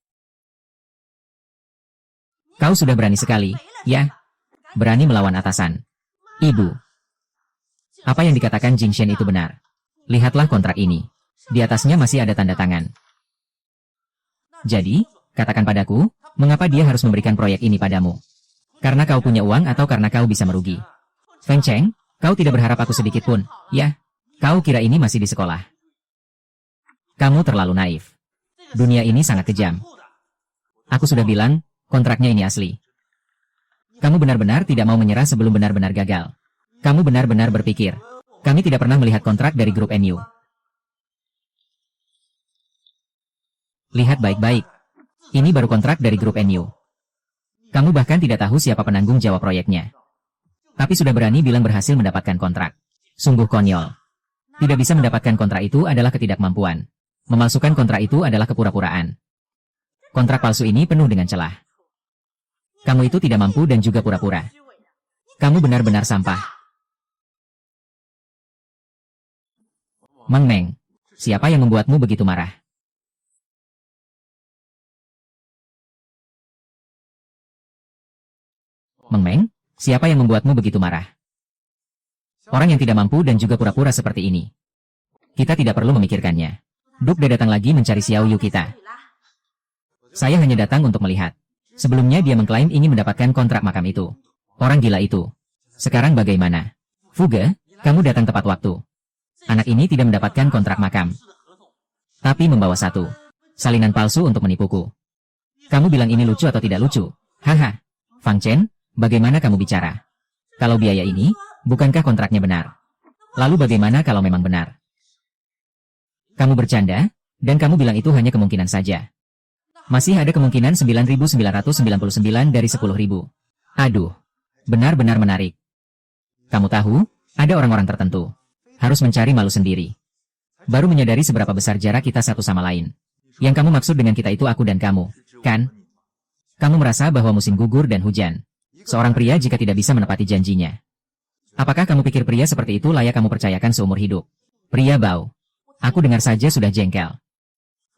Kau sudah berani sekali, ya? Berani melawan atasan. Ibu. Apa yang dikatakan Jingshen itu benar. Lihatlah kontrak ini. Di atasnya masih ada tanda tangan. Jadi, katakan padaku, mengapa dia harus memberikan proyek ini padamu? Karena kau punya uang atau karena kau bisa merugi? Feng Cheng, kau tidak berharap aku sedikit pun, ya? Kau kira ini masih di sekolah? Kamu terlalu naif. Dunia ini sangat kejam. Aku sudah bilang, kontraknya ini asli. Kamu benar-benar tidak mau menyerah sebelum benar-benar gagal. Kamu benar-benar berpikir. Kami tidak pernah melihat kontrak dari grup NU. Lihat baik-baik. Ini baru kontrak dari grup NU. Kamu bahkan tidak tahu siapa penanggung jawab proyeknya. Tapi sudah berani bilang berhasil mendapatkan kontrak. Sungguh konyol. Tidak bisa mendapatkan kontrak itu adalah ketidakmampuan. Memalsukan kontrak itu adalah kepura-puraan. Kontrak palsu ini penuh dengan celah. Kamu itu tidak mampu dan juga pura-pura. Kamu benar-benar sampah. Meng Meng, siapa yang membuatmu begitu marah? Meng Meng, siapa yang membuatmu begitu marah? Orang yang tidak mampu dan juga pura-pura seperti ini. Kita tidak perlu memikirkannya. Dukde datang lagi mencari Xiao Yu kita. Saya hanya datang untuk melihat. Sebelumnya dia mengklaim ingin mendapatkan kontrak makam itu. Orang gila itu. Sekarang bagaimana? Fuge, kamu datang tepat waktu. Anak ini tidak mendapatkan kontrak makam. Tapi membawa satu salinan palsu untuk menipuku. Kamu bilang ini lucu atau tidak lucu? Haha. Fang Chen, bagaimana kamu bicara? Kalau biaya ini, bukankah kontraknya benar? Lalu bagaimana kalau memang benar? Kamu bercanda, dan kamu bilang itu hanya kemungkinan saja. Masih ada kemungkinan 9.999 dari 10.000. Aduh, benar-benar menarik. Kamu tahu, ada orang-orang tertentu. Harus mencari malu sendiri. Baru menyadari seberapa besar jarak kita satu sama lain. Yang kamu maksud dengan kita itu aku dan kamu, kan? Kamu merasa bahwa musim gugur dan hujan. Seorang pria jika tidak bisa menepati janjinya. Apakah kamu pikir pria seperti itu layak kamu percayakan seumur hidup? Pria bau. Aku dengar saja sudah jengkel.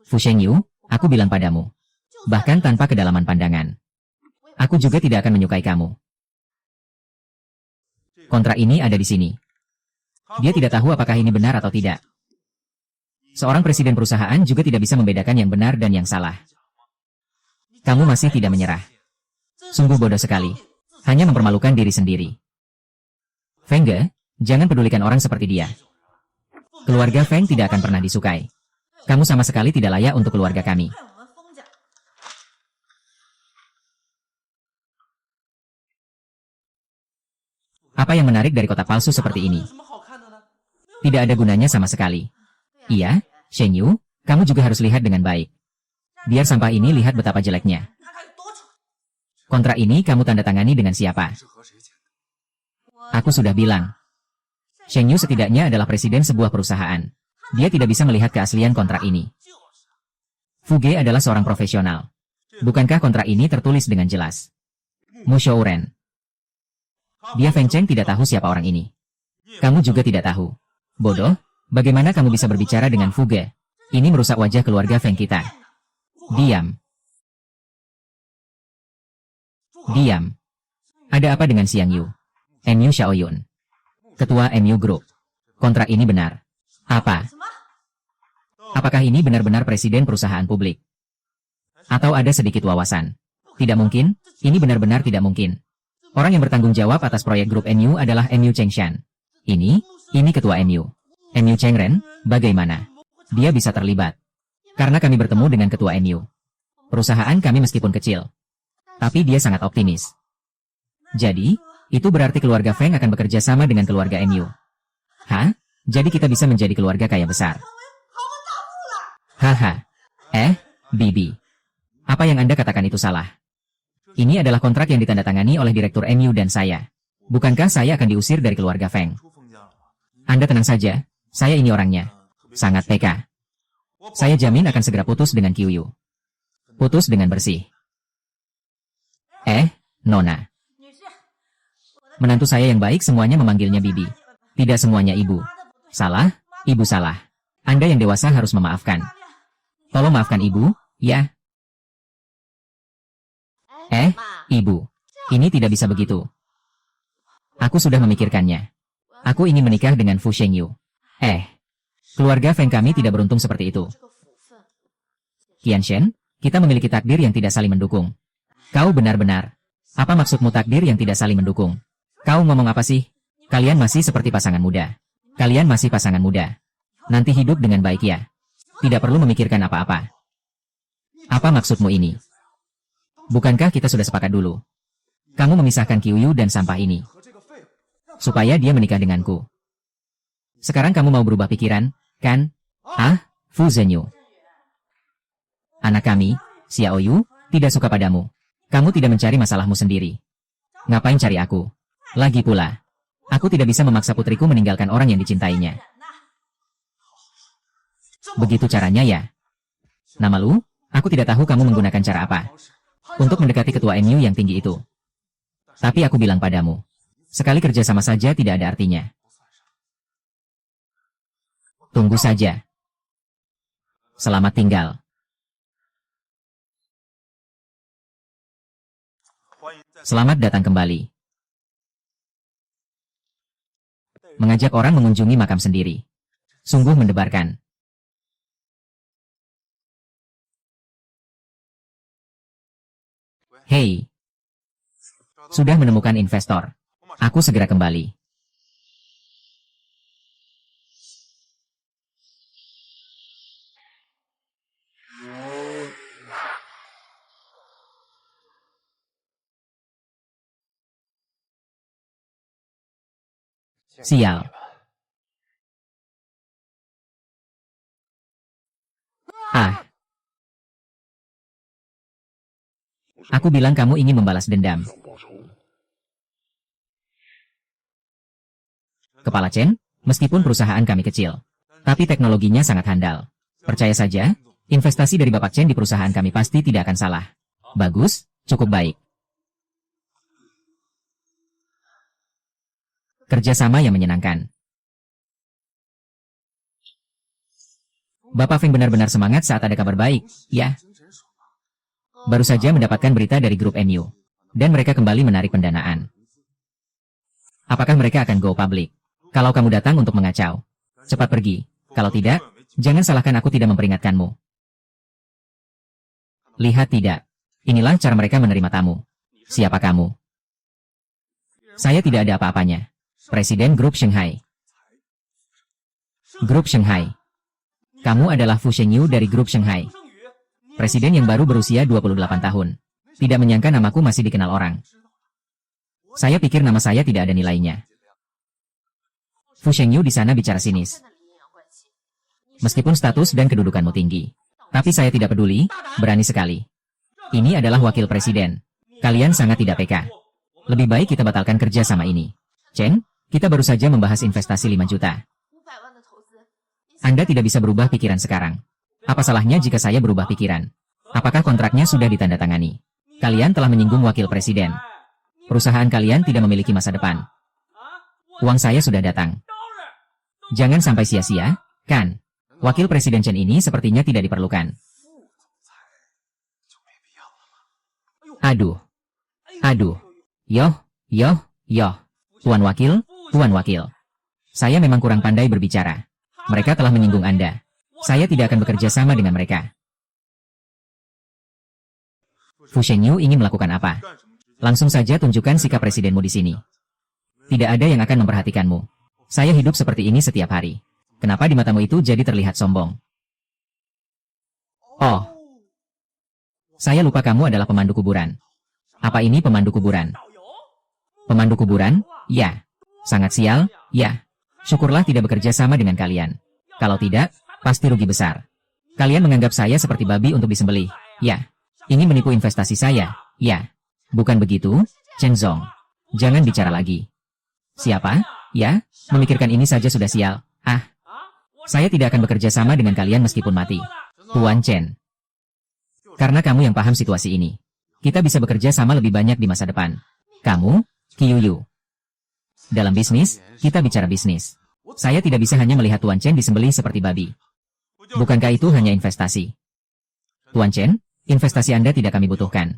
Fu Shengyu, aku bilang padamu. Bahkan tanpa kedalaman pandangan. Aku juga tidak akan menyukai kamu. Kontrak ini ada di sini. Dia tidak tahu apakah ini benar atau tidak. Seorang presiden perusahaan juga tidak bisa membedakan yang benar dan yang salah. Kamu masih tidak menyerah. Sungguh bodoh sekali. Hanya mempermalukan diri sendiri. Feng Ge, jangan pedulikan orang seperti dia. Keluarga Feng tidak akan pernah disukai. Kamu sama sekali tidak layak untuk keluarga kami. Apa yang menarik dari kotak palsu seperti ini? Tidak ada gunanya sama sekali. Iya, Shen Yu, kamu juga harus lihat dengan baik. Biar sampah ini lihat betapa jeleknya. Kontrak ini kamu tanda tangani dengan siapa? Aku sudah bilang. Shen Yu setidaknya adalah presiden sebuah perusahaan. Dia tidak bisa melihat keaslian kontrak ini. Fu Ge adalah seorang profesional. Bukankah kontrak ini tertulis dengan jelas? Mu Shouren. Dia Feng Cheng tidak tahu siapa orang ini. Kamu juga tidak tahu. Bodoh, bagaimana kamu bisa berbicara dengan Fu Ge? Ini merusak wajah keluarga Feng kita. Diam. Diam. Ada apa dengan Xiang Yu? MU Xiaoyun. Ketua MU Group. Kontrak ini benar. Apa? Apakah ini benar-benar presiden perusahaan publik? Atau ada sedikit wawasan? Tidak mungkin, ini benar-benar tidak mungkin. Orang yang bertanggung jawab atas proyek grup NU adalah MU Chengshan. Ini ketua MU. MU Chengren, bagaimana? Dia bisa terlibat. Karena kami bertemu dengan ketua MU. Perusahaan kami meskipun kecil. Tapi dia sangat optimis. Jadi, itu berarti keluarga Feng akan bekerja sama dengan keluarga MU. Hah? Jadi kita bisa menjadi keluarga kaya besar. Haha. Bibi. Apa yang Anda katakan itu salah. Ini adalah kontrak yang ditandatangani oleh Direktur MU dan saya. Bukankah saya akan diusir dari keluarga Feng? Anda tenang saja, saya ini orangnya. Sangat peka. Saya jamin akan segera putus dengan Qiuyu. Putus dengan bersih. Nona. Menantu saya yang baik semuanya memanggilnya Bibi. Tidak semuanya Ibu. Salah, Ibu salah. Anda yang dewasa harus memaafkan. Tolong maafkan Ibu, ya. Ibu. Ini tidak bisa begitu. Aku sudah memikirkannya. Aku ingin menikah dengan Fu Shengyu. Keluarga Feng kami tidak beruntung seperti itu. Qianshen, kita memiliki takdir yang tidak saling mendukung. Kau benar-benar. Apa maksudmu takdir yang tidak saling mendukung? Kau ngomong apa sih? Kalian masih seperti pasangan muda. Kalian masih pasangan muda. Nanti hidup dengan baik ya. Tidak perlu memikirkan apa-apa. Apa maksudmu ini? Bukankah kita sudah sepakat dulu? Kamu memisahkan Qiuyu dan sampah ini, supaya dia menikah denganku. Sekarang kamu mau berubah pikiran, kan? Ah, Fu Zhenyu. Anak kami, Xiaoyu, tidak suka padamu. Kamu tidak mencari masalahmu sendiri. Ngapain cari aku? Lagi pula, aku tidak bisa memaksa putriku meninggalkan orang yang dicintainya. Begitu caranya ya? Nama lu? Aku tidak tahu kamu menggunakan cara apa untuk mendekati ketua MU yang tinggi itu. Tapi aku bilang padamu, sekali kerja sama saja tidak ada artinya. Tunggu saja. Selamat tinggal. Selamat datang kembali. Mengajak orang mengunjungi makam sendiri. Sungguh mendebarkan. Hei. Sudah menemukan investor. Aku segera kembali. Sial. Ah. Aku bilang kamu ingin membalas dendam. Kepala Chen, meskipun perusahaan kami kecil, tapi teknologinya sangat handal. Percaya saja, investasi dari Bapak Chen di perusahaan kami pasti tidak akan salah. Bagus, cukup baik. Kerjasama yang menyenangkan. Bapak Feng benar-benar semangat saat ada kabar baik, ya. Baru saja mendapatkan berita dari grup MU, dan mereka kembali menarik pendanaan. Apakah mereka akan go public? Kalau kamu datang untuk mengacau, cepat pergi. Kalau tidak, jangan salahkan aku tidak memperingatkanmu. Lihat tidak. Inilah cara mereka menerima tamu. Siapa kamu? Saya tidak ada apa-apanya. Presiden Grup Shanghai. Grup Shanghai. Kamu adalah Fu Shengyu dari Grup Shanghai. Presiden yang baru berusia 28 tahun. Tidak menyangka namaku masih dikenal orang. Saya pikir nama saya tidak ada nilainya. Fu Shengyu di sana bicara sinis. Meskipun status dan kedudukanmu tinggi. Tapi saya tidak peduli, berani sekali. Ini adalah wakil presiden. Kalian sangat tidak peka. Lebih baik kita batalkan kerja sama ini. Chen, kita baru saja membahas investasi 5 juta. Anda tidak bisa berubah pikiran sekarang. Apa salahnya jika saya berubah pikiran? Apakah kontraknya sudah ditandatangani? Kalian telah menyinggung wakil presiden. Perusahaan kalian tidak memiliki masa depan. Uang saya sudah datang. Jangan sampai sia-sia, kan? Wakil Presiden Chen ini sepertinya tidak diperlukan. Aduh. Aduh. Yoh. Tuan Wakil. Saya memang kurang pandai berbicara. Mereka telah menyinggung Anda. Saya tidak akan bekerja sama dengan mereka. Fu Shengyu ingin melakukan apa? Langsung saja tunjukkan sikap presidenmu di sini. Tidak ada yang akan memperhatikanmu. Saya hidup seperti ini setiap hari. Kenapa di matamu itu jadi terlihat sombong? Oh. Saya lupa kamu adalah pemandu kuburan. Apa ini pemandu kuburan? Pemandu kuburan? Ya. Sangat sial? Ya. Syukurlah tidak bekerja sama dengan kalian. Kalau tidak, pasti rugi besar. Kalian menganggap saya seperti babi untuk disembelih. Ya. Ingin menipu investasi saya? Ya. Bukan begitu, Chen Zong. Jangan bicara lagi. Siapa? Ya, memikirkan ini saja sudah sial. Ah. Saya tidak akan bekerja sama dengan kalian meskipun mati. Tuan Chen. Karena kamu yang paham situasi ini. Kita bisa bekerja sama lebih banyak di masa depan. Kamu, Qiuyu. Dalam bisnis, kita bicara bisnis. Saya tidak bisa hanya melihat Tuan Chen disembelih seperti babi. Bukankah itu hanya investasi? Tuan Chen, investasi Anda tidak kami butuhkan.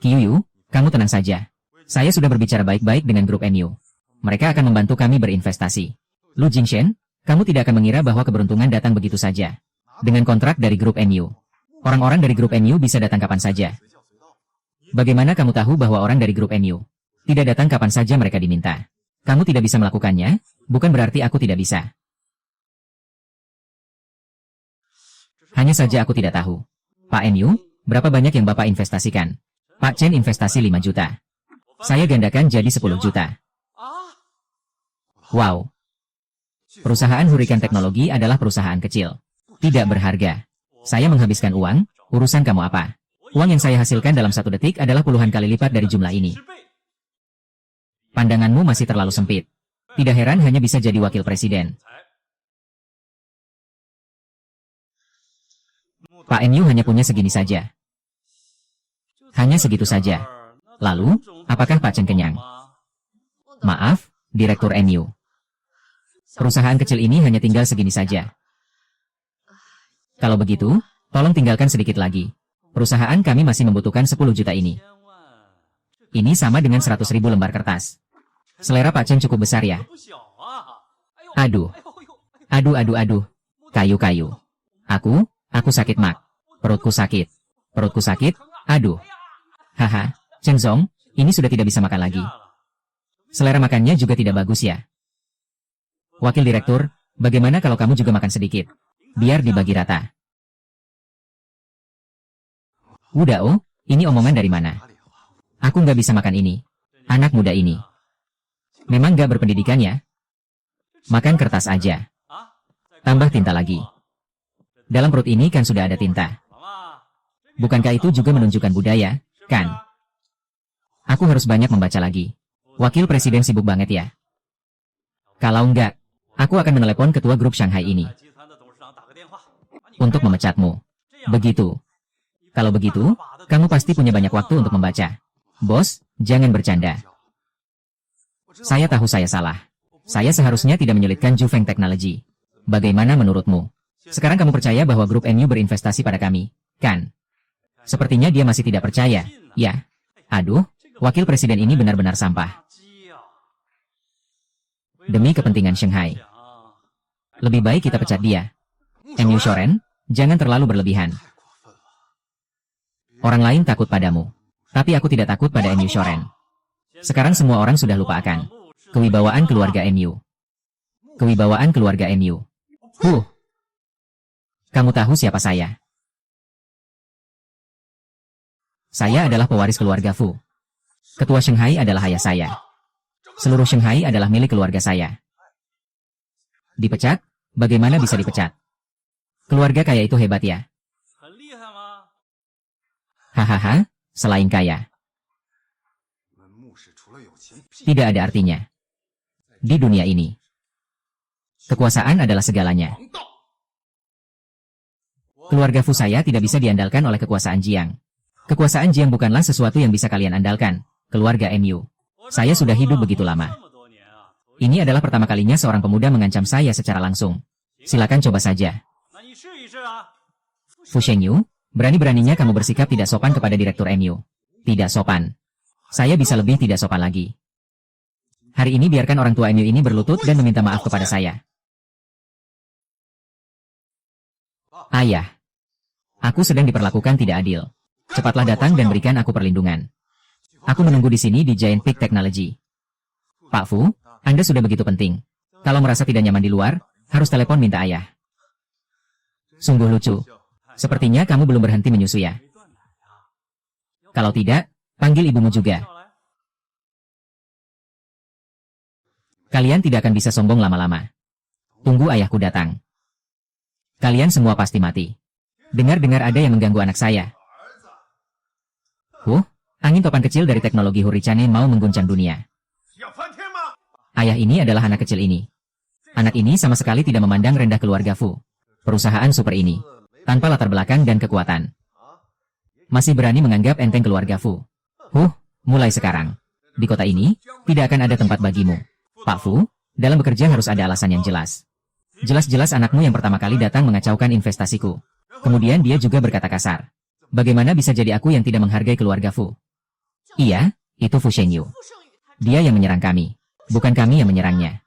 Qiuyu, kamu tenang saja. Saya sudah berbicara baik-baik dengan grup MU. Mereka akan membantu kami berinvestasi. Lu Jingshen, kamu tidak akan mengira bahwa keberuntungan datang begitu saja. Dengan kontrak dari grup MU. Orang-orang dari grup MU bisa datang kapan saja. Bagaimana kamu tahu bahwa orang dari grup MU tidak datang kapan saja mereka diminta? Kamu tidak bisa melakukannya, bukan berarti aku tidak bisa. Hanya saja aku tidak tahu. Pak MU, berapa banyak yang Bapak investasikan? Pak Chen investasi 5 juta. Saya gandakan jadi 10 juta. Wow. Perusahaan Hurricane Teknologi adalah perusahaan kecil. Tidak berharga. Saya menghabiskan uang, urusan kamu apa? Uang yang saya hasilkan dalam 1 detik adalah puluhan kali lipat dari jumlah ini. Pandanganmu masih terlalu sempit. Tidak heran hanya bisa jadi wakil presiden. Pak MU hanya punya segini saja. Hanya segitu saja. Lalu, apakah Pak Chen kenyang? Maaf, Direktur MU. Perusahaan kecil ini hanya tinggal segini saja. Kalau begitu, tolong tinggalkan sedikit lagi. Perusahaan kami masih membutuhkan 10 juta ini. Ini sama dengan 100.000 lembar kertas. Selera Pak Chen cukup besar ya? Aduh. Aduh. Kayu. Aku sakit mak. Perutku sakit. Aduh. Haha, Chen Zong, ini sudah tidak bisa makan lagi. Selera makannya juga tidak bagus ya. Wakil Direktur, bagaimana kalau kamu juga makan sedikit? Biar dibagi rata. Udah oh, ini omongan dari mana? Aku nggak bisa makan ini. Anak muda ini. Memang nggak berpendidikan ya? Makan kertas aja. Tambah tinta lagi. Dalam perut ini kan sudah ada tinta. Bukankah itu juga menunjukkan budaya, kan? Aku harus banyak membaca lagi. Wakil Presiden sibuk banget ya? Kalau enggak, aku akan menelepon ketua grup Shanghai ini. Untuk memecatmu. Begitu. Kalau begitu, kamu pasti punya banyak waktu untuk membaca. Bos, jangan bercanda. Saya tahu saya salah. Saya seharusnya tidak menyulitkan Jufeng Technology. Bagaimana menurutmu? Sekarang kamu percaya bahwa grup MU berinvestasi pada kami, kan? Sepertinya dia masih tidak percaya, ya? Aduh, wakil presiden ini benar-benar sampah. Demi kepentingan Shanghai. Lebih baik kita pecat dia. MU Shoren, jangan terlalu berlebihan. Orang lain takut padamu. Tapi aku tidak takut pada MU Shoren. Sekarang semua orang sudah lupakan. Kewibawaan keluarga MU. Kewibawaan keluarga MU. Kamu tahu siapa saya? Saya adalah pewaris keluarga Fu. Ketua Shanghai adalah ayah saya. Seluruh Shanghai adalah milik keluarga saya. Dipecat? Bagaimana bisa dipecat? Keluarga kaya itu hebat ya? Hahaha, selain kaya. Tidak ada artinya. Di dunia ini, kekuasaan adalah segalanya. Keluarga Fu saya tidak bisa diandalkan oleh kekuasaan Jiang. Kekuasaan Jiang bukanlah sesuatu yang bisa kalian andalkan, keluarga MU. Saya sudah hidup begitu lama. Ini adalah pertama kalinya seorang pemuda mengancam saya secara langsung. Silakan coba saja. Fu Shengyu, berani-beraninya kamu bersikap tidak sopan kepada Direktur MU. Tidak sopan. Saya bisa lebih tidak sopan lagi. Hari ini biarkan orang tua MU ini berlutut dan meminta maaf kepada saya. Ayah. Aku sedang diperlakukan tidak adil. Cepatlah datang dan berikan aku perlindungan. Aku menunggu di sini di Giant Peak Technology. Pak Fu, Anda sudah begitu penting. Kalau merasa tidak nyaman di luar, harus telepon minta ayah. Sungguh lucu. Sepertinya kamu belum berhenti menyusui ya. Kalau tidak, panggil ibumu juga. Kalian tidak akan bisa sombong lama-lama. Tunggu ayahku datang. Kalian semua pasti mati. Dengar-dengar ada yang mengganggu anak saya. Angin topan kecil dari teknologi Hurricane mau mengguncang dunia. Ayah ini adalah anak kecil ini. Anak ini sama sekali tidak memandang rendah keluarga Fu. Perusahaan super ini, tanpa latar belakang dan kekuatan, masih berani menganggap enteng keluarga Fu. Mulai sekarang, di kota ini, tidak akan ada tempat bagimu. Pak Fu, dalam bekerja harus ada alasan yang jelas. Jelas-jelas anakmu yang pertama kali datang mengacaukan investasiku. Kemudian dia juga berkata kasar. Bagaimana bisa jadi aku yang tidak menghargai keluarga Fu? Iya, itu Fu Shengyu. Dia yang menyerang kami, bukan kami yang menyerangnya.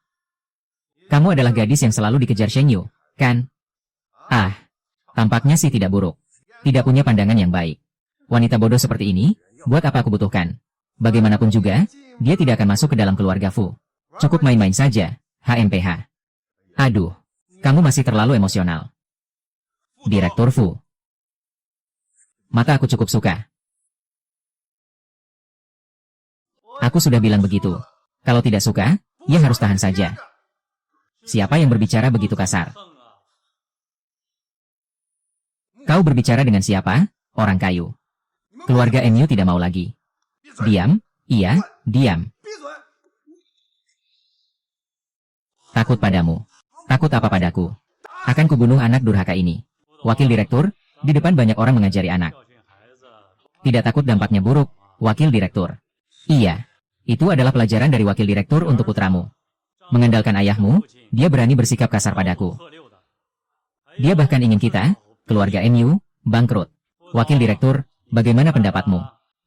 Kamu adalah gadis yang selalu dikejar Shengyu, kan? Tampaknya sih tidak buruk. Tidak punya pandangan yang baik. Wanita bodoh seperti ini, buat apa aku butuhkan? Bagaimanapun juga, dia tidak akan masuk ke dalam keluarga Fu. Cukup main-main saja, HMPH. Aduh, kamu masih terlalu emosional. Direktur Fu. Mata aku cukup suka. Aku sudah bilang begitu. Kalau tidak suka, ya harus tahan saja. Siapa yang berbicara begitu kasar? Kau berbicara dengan siapa? Orang kayu. Keluarga MU tidak mau lagi. Diam, iya, diam. Takut padamu. Takut apa padaku? Akan kubunuh anak durhaka ini. Wakil direktur, di depan banyak orang mengajari anak. Tidak takut dampaknya buruk, wakil direktur. Iya, itu adalah pelajaran dari wakil direktur untuk putramu. Mengandalkan ayahmu, dia berani bersikap kasar padaku. Dia bahkan ingin kita, keluarga MU, bangkrut. Wakil direktur, bagaimana pendapatmu?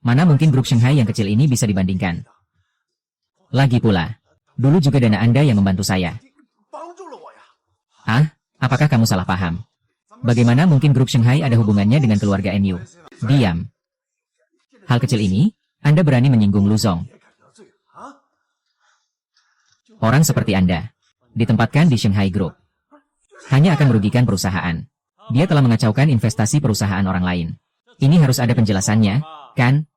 Mana mungkin grup Shanghai yang kecil ini bisa dibandingkan? Lagi pula, dulu juga dana Anda yang membantu saya. Ah, apakah kamu salah paham? Bagaimana mungkin grup Shanghai ada hubungannya dengan keluarga MU? Diam. Hal kecil ini, Anda berani menyinggung Lu Zong. Orang seperti Anda, ditempatkan di Shanghai Group, hanya akan merugikan perusahaan. Dia telah mengacaukan investasi perusahaan orang lain. Ini harus ada penjelasannya, kan?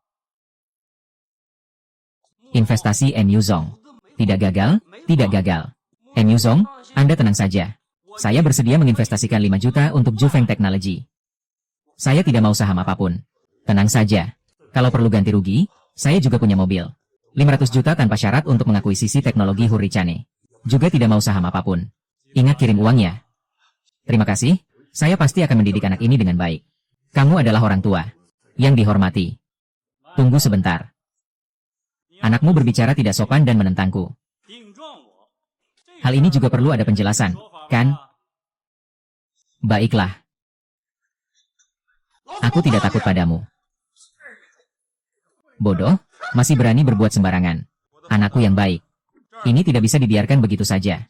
Investasi MU Zong. Tidak gagal, tidak gagal. MU Zong, Anda tenang saja. Saya bersedia menginvestasikan 5 juta untuk Jufeng Technology. Saya tidak mau saham apapun. Tenang saja. Kalau perlu ganti rugi, saya juga punya mobil. 500 juta tanpa syarat untuk mengakuisisi teknologi Hurricane. Juga tidak mau saham apapun. Ingat kirim uangnya. Terima kasih, saya pasti akan mendidik anak ini dengan baik. Kamu adalah orang tua yang dihormati. Tunggu sebentar. Anakmu berbicara tidak sopan dan menentangku. Hal ini juga perlu ada penjelasan, kan? Baiklah. Aku tidak takut padamu. Bodoh, masih berani berbuat sembarangan. Anakku yang baik. Ini tidak bisa dibiarkan begitu saja.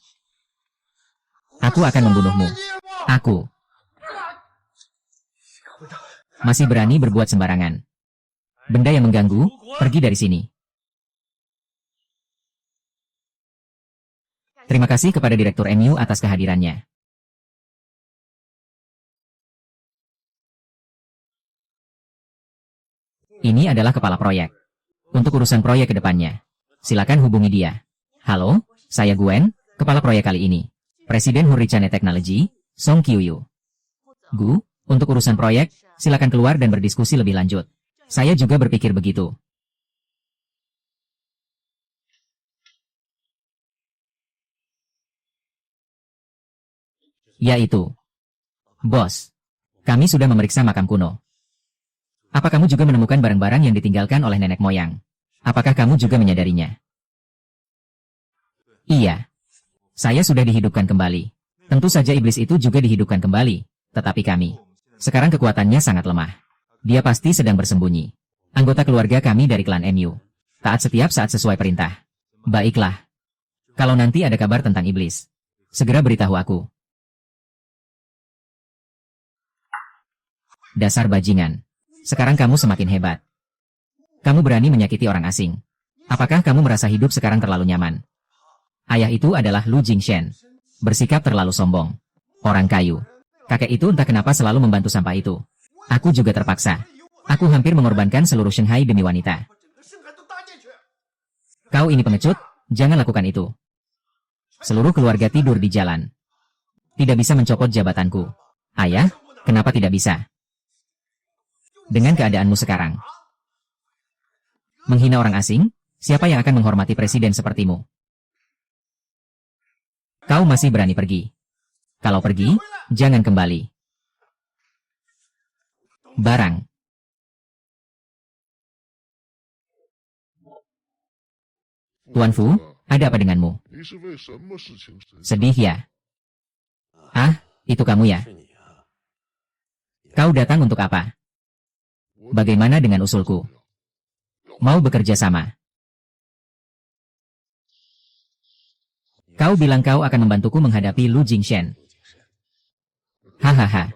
Aku akan membunuhmu. Aku. Masih berani berbuat sembarangan. Benda yang mengganggu, pergi dari sini. Terima kasih kepada Direktur MU atas kehadirannya. Ini adalah kepala proyek. Untuk urusan proyek ke depannya. Silakan hubungi dia. Halo, saya Gwen, kepala proyek kali ini. Presiden Hurricane Technology, Song Kyu-yu. Gu, untuk urusan proyek, silakan keluar dan berdiskusi lebih lanjut. Saya juga berpikir begitu. Yaitu. Bos. Kami sudah memeriksa makam kuno. Apa kamu juga menemukan barang-barang yang ditinggalkan oleh nenek moyang? Apakah kamu juga menyadarinya? Iya. Saya sudah dihidupkan kembali. Tentu saja iblis itu juga dihidupkan kembali. Tetapi kami. Sekarang kekuatannya sangat lemah. Dia pasti sedang bersembunyi. Anggota keluarga kami dari klan MU. Taat setiap saat sesuai perintah. Baiklah. Kalau nanti ada kabar tentang iblis, segera beritahu aku. Dasar bajingan. Sekarang kamu semakin hebat. Kamu berani menyakiti orang asing. Apakah kamu merasa hidup sekarang terlalu nyaman? Ayah itu adalah Lu Jingshen. Bersikap terlalu sombong. Orang kayu. Kakek itu entah kenapa selalu membantu sampah itu. Aku juga terpaksa. Aku hampir mengorbankan seluruh Shanghai demi wanita. Kau ini pengecut, jangan lakukan itu. Seluruh keluarga tidur di jalan. Tidak bisa mencopot jabatanku. Ayah, kenapa tidak bisa? Dengan keadaanmu sekarang. Menghina orang asing, siapa yang akan menghormati presiden sepertimu? Kau masih berani pergi. Kalau pergi, jangan kembali. Barang. Tuan Fu, ada apa denganmu? Sedih ya? Ah, itu kamu ya? Kau datang untuk apa? Bagaimana dengan usulku? Mau bekerja sama? Kau bilang kau akan membantuku menghadapi Lu Jingshen. Hahaha.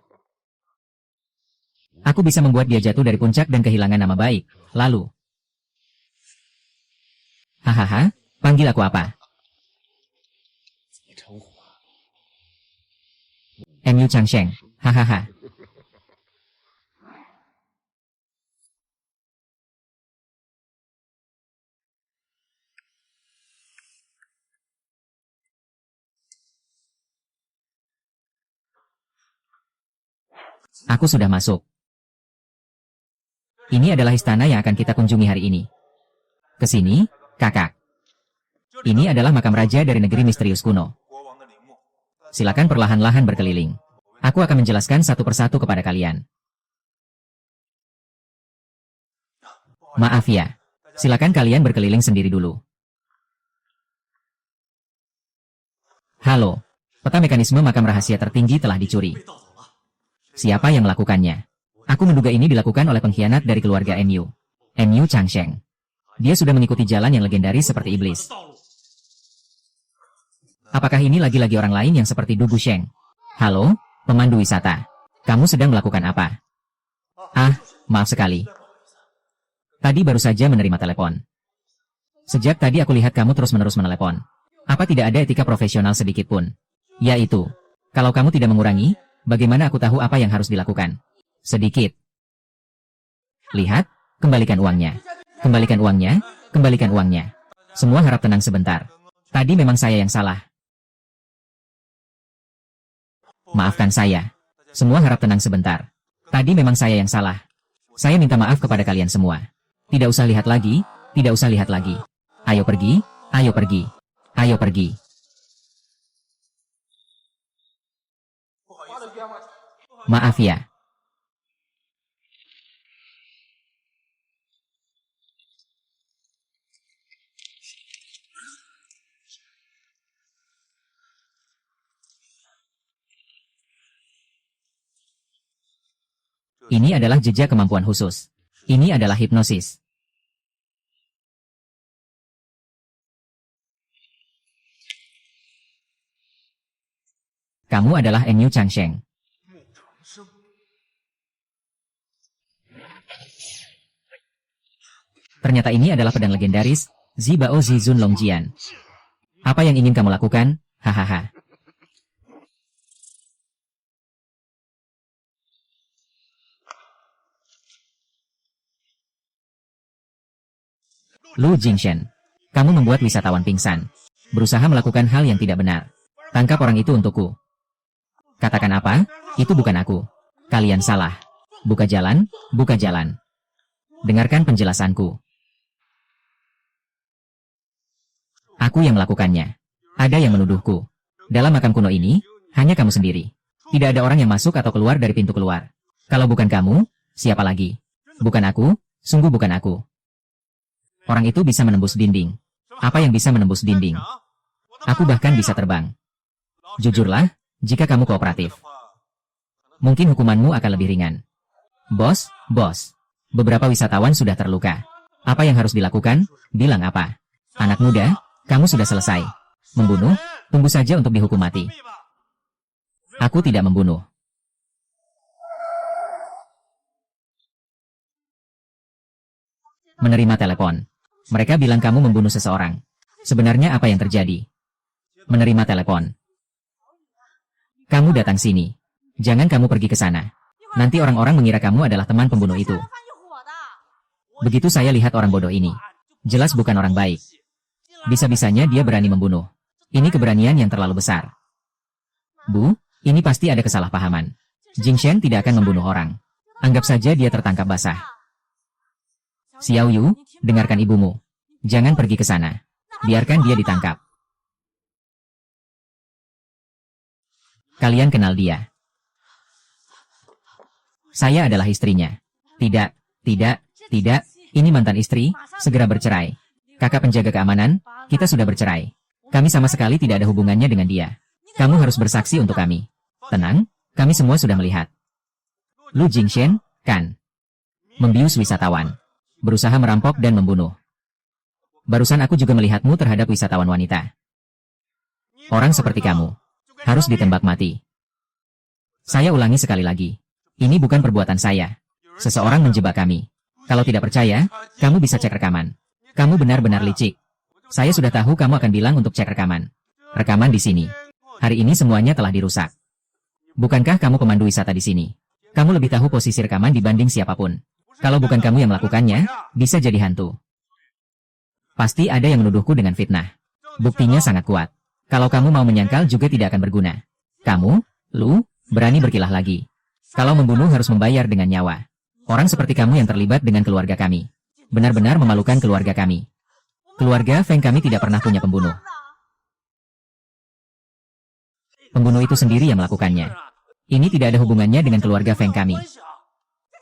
Aku bisa membuat dia jatuh dari puncak dan kehilangan nama baik. Lalu. Hahaha, panggil aku apa? MU Changsheng. Hahaha. Aku sudah masuk. Ini adalah istana yang akan kita kunjungi hari ini. Kesini, kakak. Ini adalah makam raja dari negeri misterius kuno. Silakan perlahan-lahan berkeliling. Aku akan menjelaskan satu persatu kepada kalian. Maaf ya. Silakan kalian berkeliling sendiri dulu. Halo. Peta mekanisme makam rahasia tertinggi telah dicuri. Siapa yang melakukannya? Aku menduga ini dilakukan oleh pengkhianat dari keluarga MU. MU Changsheng. Dia sudah mengikuti jalan yang legendaris seperti iblis. Apakah ini lagi-lagi orang lain yang seperti Du Gusheng? Halo, pemandu wisata. Kamu sedang melakukan apa? Ah, maaf sekali. Tadi baru saja menerima telepon. Sejak tadi aku lihat kamu terus-menerus menelepon. Apa tidak ada etika profesional sedikit pun? Yaitu, kalau kamu tidak mengurangi, bagaimana aku tahu apa yang harus dilakukan? Sedikit. Lihat, kembalikan uangnya. Kembalikan uangnya, kembalikan uangnya. Semua harap tenang sebentar. Tadi memang saya yang salah. Maafkan saya. Semua harap tenang sebentar. Tadi memang saya yang salah. Saya minta maaf kepada kalian semua. Tidak usah lihat lagi, tidak usah lihat lagi. Ayo pergi, ayo pergi. Ayo pergi. Maaf ya. Ini adalah jejak kemampuan khusus. Ini adalah hipnosis. Kamu adalah MU Changsheng. Ternyata ini adalah pedang legendaris, Zibao Zizun Longjian. Apa yang ingin kamu lakukan? Hahaha. Lu Jingshen. Kamu membuat wisatawan pingsan. Berusaha melakukan hal yang tidak benar. Tangkap orang itu untukku. Katakan apa? Itu bukan aku. Kalian salah. Buka jalan, buka jalan. Dengarkan penjelasanku. Aku yang melakukannya. Ada yang menuduhku. Dalam makam kuno ini, hanya kamu sendiri. Tidak ada orang yang masuk atau keluar dari pintu keluar. Kalau bukan kamu, siapa lagi? Bukan aku, sungguh bukan aku. Orang itu bisa menembus dinding. Apa yang bisa menembus dinding? Aku bahkan bisa terbang. Jujurlah, jika kamu kooperatif. Mungkin hukumanmu akan lebih ringan. Bos, beberapa wisatawan sudah terluka. Apa yang harus dilakukan? Bilang apa? Anak muda, kamu sudah selesai. Membunuh? Tunggu saja untuk dihukum mati. Aku tidak membunuh. Menerima telepon. Mereka bilang kamu membunuh seseorang. Sebenarnya apa yang terjadi? Menerima telepon. Kamu datang sini. Jangan kamu pergi ke sana. Nanti orang-orang mengira kamu adalah teman pembunuh itu. Begitu saya lihat orang bodoh ini. Jelas bukan orang baik. Bisa-bisanya dia berani membunuh. Ini keberanian yang terlalu besar. Bu, ini pasti ada kesalahpahaman. Jingshen tidak akan membunuh orang. Anggap saja dia tertangkap basah. Xiao Yu, dengarkan ibumu. Jangan pergi ke sana. Biarkan dia ditangkap. Kalian kenal dia. Saya adalah istrinya. Tidak. Ini mantan istri, segera bercerai. Kakak penjaga keamanan, kita sudah bercerai. Kami sama sekali tidak ada hubungannya dengan dia. Kamu harus bersaksi untuk kami. Tenang, kami semua sudah melihat. Lu Jingshen, kan? Membius wisatawan. Berusaha merampok dan membunuh. Barusan aku juga melihatmu terhadap wisatawan wanita. Orang seperti kamu harus ditembak mati. Saya ulangi sekali lagi. Ini bukan perbuatan saya. Seseorang menjebak kami. Kalau tidak percaya, kamu bisa cek rekaman. Kamu benar-benar licik. Saya sudah tahu kamu akan bilang untuk cek rekaman. Rekaman di sini. Hari ini semuanya telah dirusak. Bukankah kamu pemandu wisata di sini? Kamu lebih tahu posisi rekaman dibanding siapapun. Kalau bukan kamu yang melakukannya, bisa jadi hantu. Pasti ada yang menuduhku dengan fitnah. Buktinya sangat kuat. Kalau kamu mau menyangkal juga tidak akan berguna. Kamu, Lu, berani berkilah lagi. Kalau membunuh harus membayar dengan nyawa. Orang seperti kamu yang terlibat dengan keluarga kami. Benar-benar memalukan keluarga kami. Keluarga Feng kami tidak pernah punya pembunuh. Pembunuh itu sendiri yang melakukannya. Ini tidak ada hubungannya dengan keluarga Feng kami.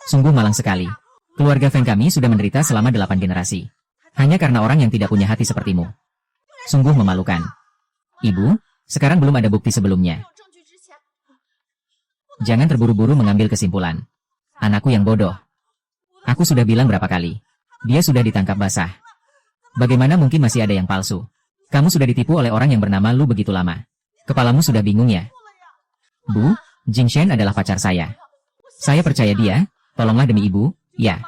Sungguh malang sekali. Keluarga Feng kami sudah menderita selama 8 generasi. Hanya karena orang yang tidak punya hati sepertimu. Sungguh memalukan. Ibu, sekarang belum ada bukti sebelumnya. Jangan terburu-buru mengambil kesimpulan. Anakku yang bodoh. Aku sudah bilang berapa kali. Dia sudah ditangkap basah. Bagaimana mungkin masih ada yang palsu? Kamu sudah ditipu oleh orang yang bernama Lu begitu lama. Kepalamu sudah bingung ya? Bu, Jing Shen adalah pacar saya. Saya percaya dia, tolonglah demi ibu, ya.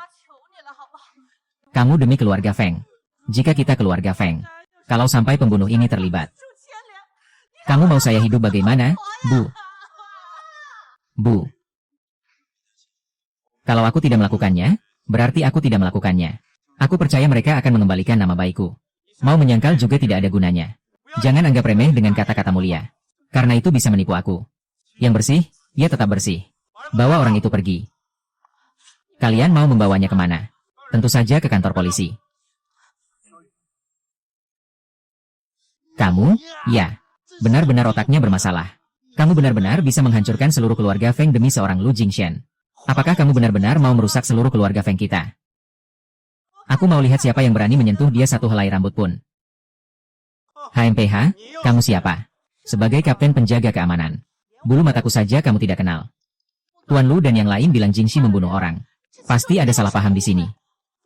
Kamu demi keluarga Feng. Jika kita keluarga Feng, kalau sampai pembunuh ini terlibat. Kamu mau saya hidup bagaimana, Bu? Bu. Kalau aku tidak melakukannya, berarti aku tidak melakukannya. Aku percaya mereka akan mengembalikan nama baikku. Mau menyangkal juga tidak ada gunanya. Jangan anggap remeh dengan kata-kata mulia. Karena itu bisa menipu aku. Yang bersih, ia tetap bersih. Bawa orang itu pergi. Kalian mau membawanya kemana? Tentu saja ke kantor polisi. Kamu? Ya. Benar-benar otaknya bermasalah. Kamu benar-benar bisa menghancurkan seluruh keluarga Feng demi seorang Lu Jingshen. Apakah kamu benar-benar mau merusak seluruh keluarga Feng kita? Aku mau lihat siapa yang berani menyentuh dia satu helai rambut pun. HMPH, kamu siapa? Sebagai kapten penjaga keamanan. Bulu mataku saja kamu tidak kenal. Tuan Lu dan yang lain bilang Jingxi membunuh orang. Pasti ada salah paham di sini.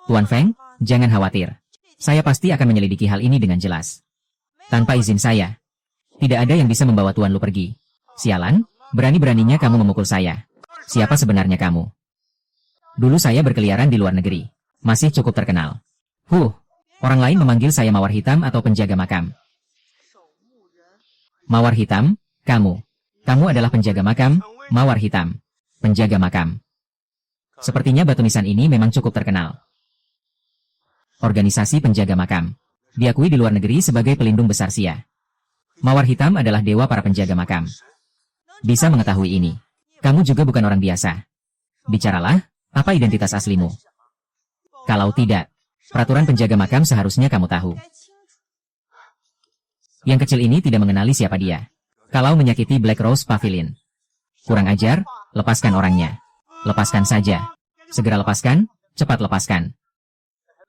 Tuan Feng, jangan khawatir. Saya pasti akan menyelidiki hal ini dengan jelas. Tanpa izin saya, tidak ada yang bisa membawa Tuan Lu pergi. Sialan, berani-beraninya kamu memukul saya. Siapa sebenarnya kamu? Dulu saya berkeliaran di luar negeri. Masih cukup terkenal. Orang lain memanggil saya Mawar Hitam atau penjaga makam. Mawar Hitam, kamu. Kamu adalah penjaga makam, Mawar Hitam. Penjaga makam. Sepertinya batu nisan ini memang cukup terkenal. Organisasi penjaga makam. Diakui di luar negeri sebagai pelindung besar Sia. Mawar Hitam adalah dewa para penjaga makam. Bisa mengetahui ini. Kamu juga bukan orang biasa. Bicaralah, apa identitas aslimu? Kalau tidak, peraturan penjaga makam seharusnya kamu tahu. Yang kecil ini tidak mengenali siapa dia. Kalau menyakiti Black Rose Pavilion. Kurang ajar, lepaskan orangnya. Lepaskan saja. Segera lepaskan, cepat lepaskan.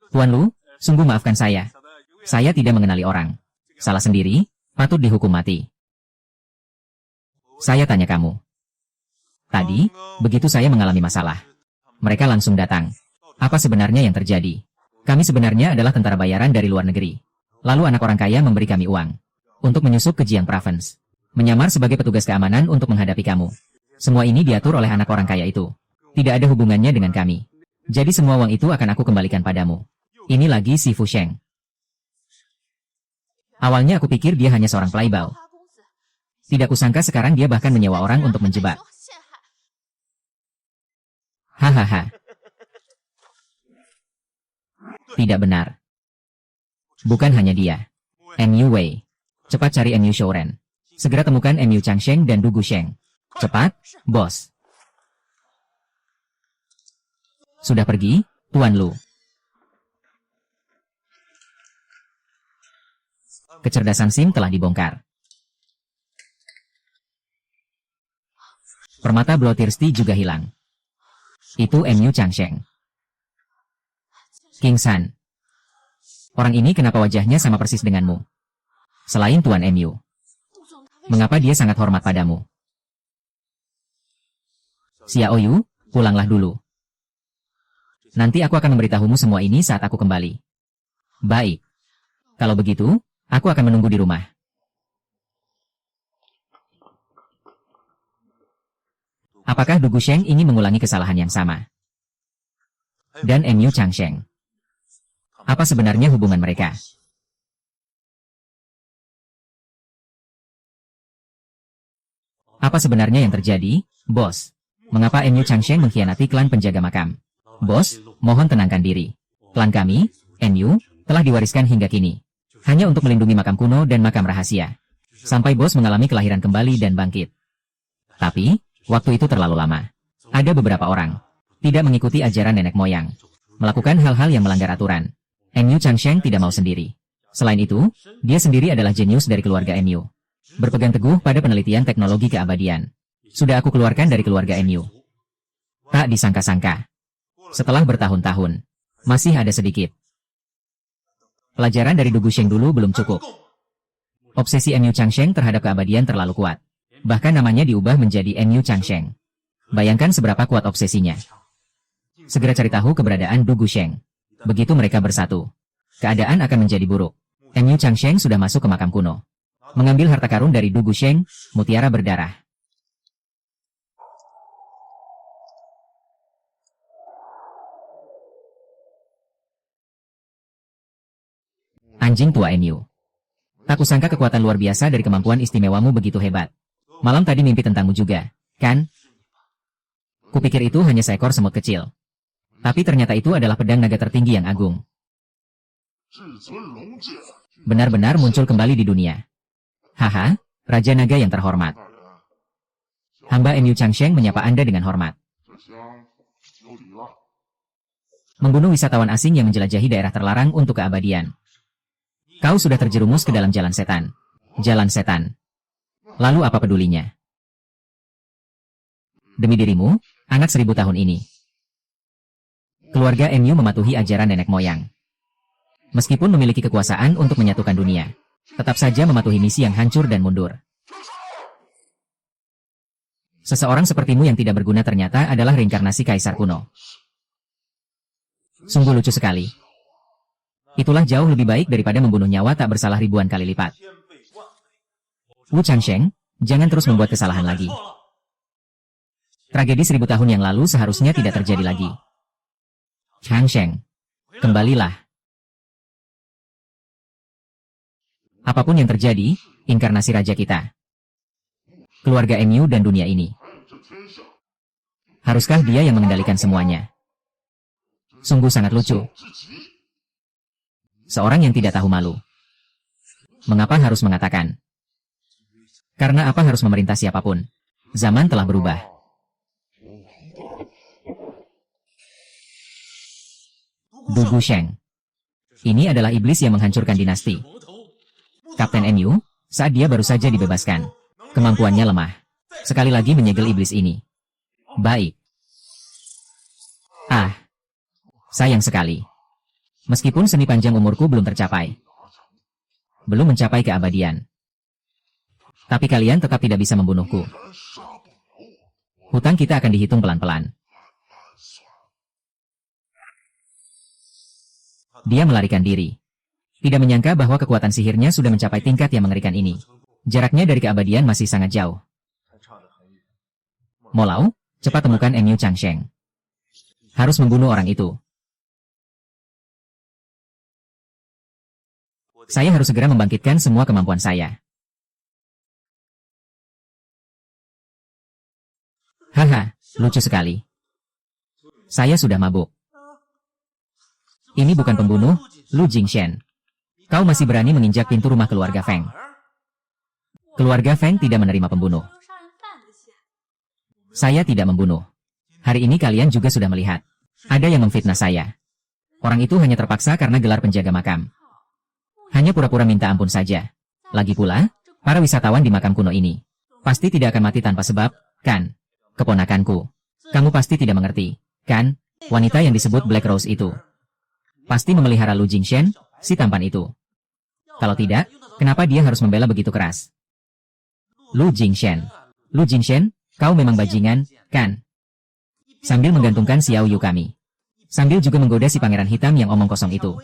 Tuan Lu, sungguh maafkan saya. Saya tidak mengenali orang. Salah sendiri, patut dihukum mati. Saya tanya kamu. Tadi, begitu saya mengalami masalah. Mereka langsung datang. Apa sebenarnya yang terjadi? Kami sebenarnya adalah tentara bayaran dari luar negeri. Lalu anak orang kaya memberi kami uang. Untuk menyusup ke Jiang Province. Menyamar sebagai petugas keamanan untuk menghadapi kamu. Semua ini diatur oleh anak orang kaya itu. Tidak ada hubungannya dengan kami. Jadi semua uang itu akan aku kembalikan padamu. Ini lagi si Fu Sheng. Awalnya aku pikir dia hanya seorang playboy. Tidak kusangka sekarang dia bahkan menyewa orang untuk menjebak. Hahaha. Tidak benar. Bukan hanya dia. MU Wei. Cepat cari MU Shouren. Segera temukan MU Changsheng dan Du Gusheng. Cepat, bos. Sudah pergi, Tuan Lu. Kecerdasan Sim telah dibongkar. Permata Bloodthirsty juga hilang. Itu MU Changsheng. King San. Orang ini kenapa wajahnya sama persis denganmu? Selain Tuan MU. Mengapa dia sangat hormat padamu? Xiao Yu, pulanglah dulu. Nanti aku akan memberitahumu semua ini saat aku kembali. Baik. Kalau begitu, aku akan menunggu di rumah. Apakah Du Gusheng ingin mengulangi kesalahan yang sama? Dan MU Changsheng. Apa sebenarnya hubungan mereka? Apa sebenarnya yang terjadi, bos? Mengapa MU Changsheng mengkhianati klan penjaga makam? Bos, mohon tenangkan diri. Klan kami, MU, telah diwariskan hingga kini. Hanya untuk melindungi makam kuno dan makam rahasia. Sampai bos mengalami kelahiran kembali dan bangkit. Tapi, waktu itu terlalu lama. Ada beberapa orang tidak mengikuti ajaran nenek moyang, melakukan hal-hal yang melanggar aturan. NU Changsheng tidak mau sendiri. Selain itu, dia sendiri adalah jenius dari keluarga NU. Berpegang teguh pada penelitian teknologi keabadian. Sudah aku keluarkan dari keluarga NU. Tak disangka-sangka. Setelah bertahun-tahun, masih ada sedikit. Pelajaran dari Du Gusheng dulu belum cukup. Obsesi NU Changsheng terhadap keabadian terlalu kuat. Bahkan namanya diubah menjadi NU Changsheng. Bayangkan seberapa kuat obsesinya. Segera cari tahu keberadaan Du Gusheng. Begitu mereka bersatu, keadaan akan menjadi buruk. NU Changsheng sudah masuk ke makam kuno. Mengambil harta karun dari Du Gusheng, mutiara berdarah. Anjing tua NU. Tak kusangka kekuatan luar biasa dari kemampuan istimewamu begitu hebat. Malam tadi mimpi tentangmu juga, kan? Kupikir itu hanya seekor semut kecil. Tapi ternyata itu adalah pedang naga tertinggi yang agung. Benar-benar muncul kembali di dunia. Haha, Raja Naga yang terhormat. Hamba NU Changsheng menyapa Anda dengan hormat. Membunuh wisatawan asing yang menjelajahi daerah terlarang untuk keabadian. Kau sudah terjerumus ke dalam jalan setan. Jalan setan. Lalu apa pedulinya? Demi dirimu, anak 1000 tahun ini. Keluarga NU mematuhi ajaran nenek moyang. Meskipun memiliki kekuasaan untuk menyatukan dunia, tetap saja mematuhi misi yang hancur dan mundur. Seseorang sepertimu yang tidak berguna ternyata adalah reinkarnasi kaisar kuno. Sungguh lucu sekali. Itulah jauh lebih baik daripada membunuh nyawa tak bersalah ribuan kali lipat. Wu Changsheng, jangan terus membuat kesalahan lagi. Tragedi 1000 tahun yang lalu seharusnya tidak terjadi lagi. Changsheng, kembalilah. Apapun yang terjadi, inkarnasi raja kita. Keluarga NU dan dunia ini. Haruskah dia yang mengendalikan semuanya? Sungguh sangat lucu. Seorang yang tidak tahu malu. Mengapa harus mengatakan? Karena apa harus memerintah siapapun? Zaman telah berubah. Du Gusheng. Ini adalah iblis yang menghancurkan dinasti. Kapten NU, saat dia baru saja dibebaskan. Kemampuannya lemah. Sekali lagi menyegel iblis ini. Baik. Ah. Sayang sekali. Meskipun seni panjang umurku belum tercapai. Belum mencapai keabadian. Tapi kalian tetap tidak bisa membunuhku. Hutang kita akan dihitung pelan-pelan. Dia melarikan diri. Tidak menyangka bahwa kekuatan sihirnya sudah mencapai tingkat yang mengerikan ini. Jaraknya dari keabadian masih sangat jauh. Molau, cepat temukan NU Changsheng. Harus membunuh orang itu. Saya harus segera membangkitkan semua kemampuan saya. Haha, lucu sekali. Saya sudah mabuk. Ini bukan pembunuh, Lu Jingshen. Kau masih berani menginjak pintu rumah keluarga Feng. Keluarga Feng tidak menerima pembunuh. Saya tidak membunuh. Hari ini kalian juga sudah melihat. Ada yang memfitnah saya. Orang itu hanya terpaksa karena gelar penjaga makam. Hanya pura-pura minta ampun saja. Lagi pula, para wisatawan di makam kuno ini pasti tidak akan mati tanpa sebab, kan? Keponakanku. Kamu pasti tidak mengerti, kan? Wanita yang disebut Black Rose itu pasti memelihara Lu Jingshen, si tampan itu. Kalau tidak, kenapa dia harus membela begitu keras? Lu Jingshen. Lu Jingshen, kau memang bajingan, kan? Sambil menggantungkan Xiao Yu kami. Sambil juga menggoda si pangeran hitam yang omong kosong itu.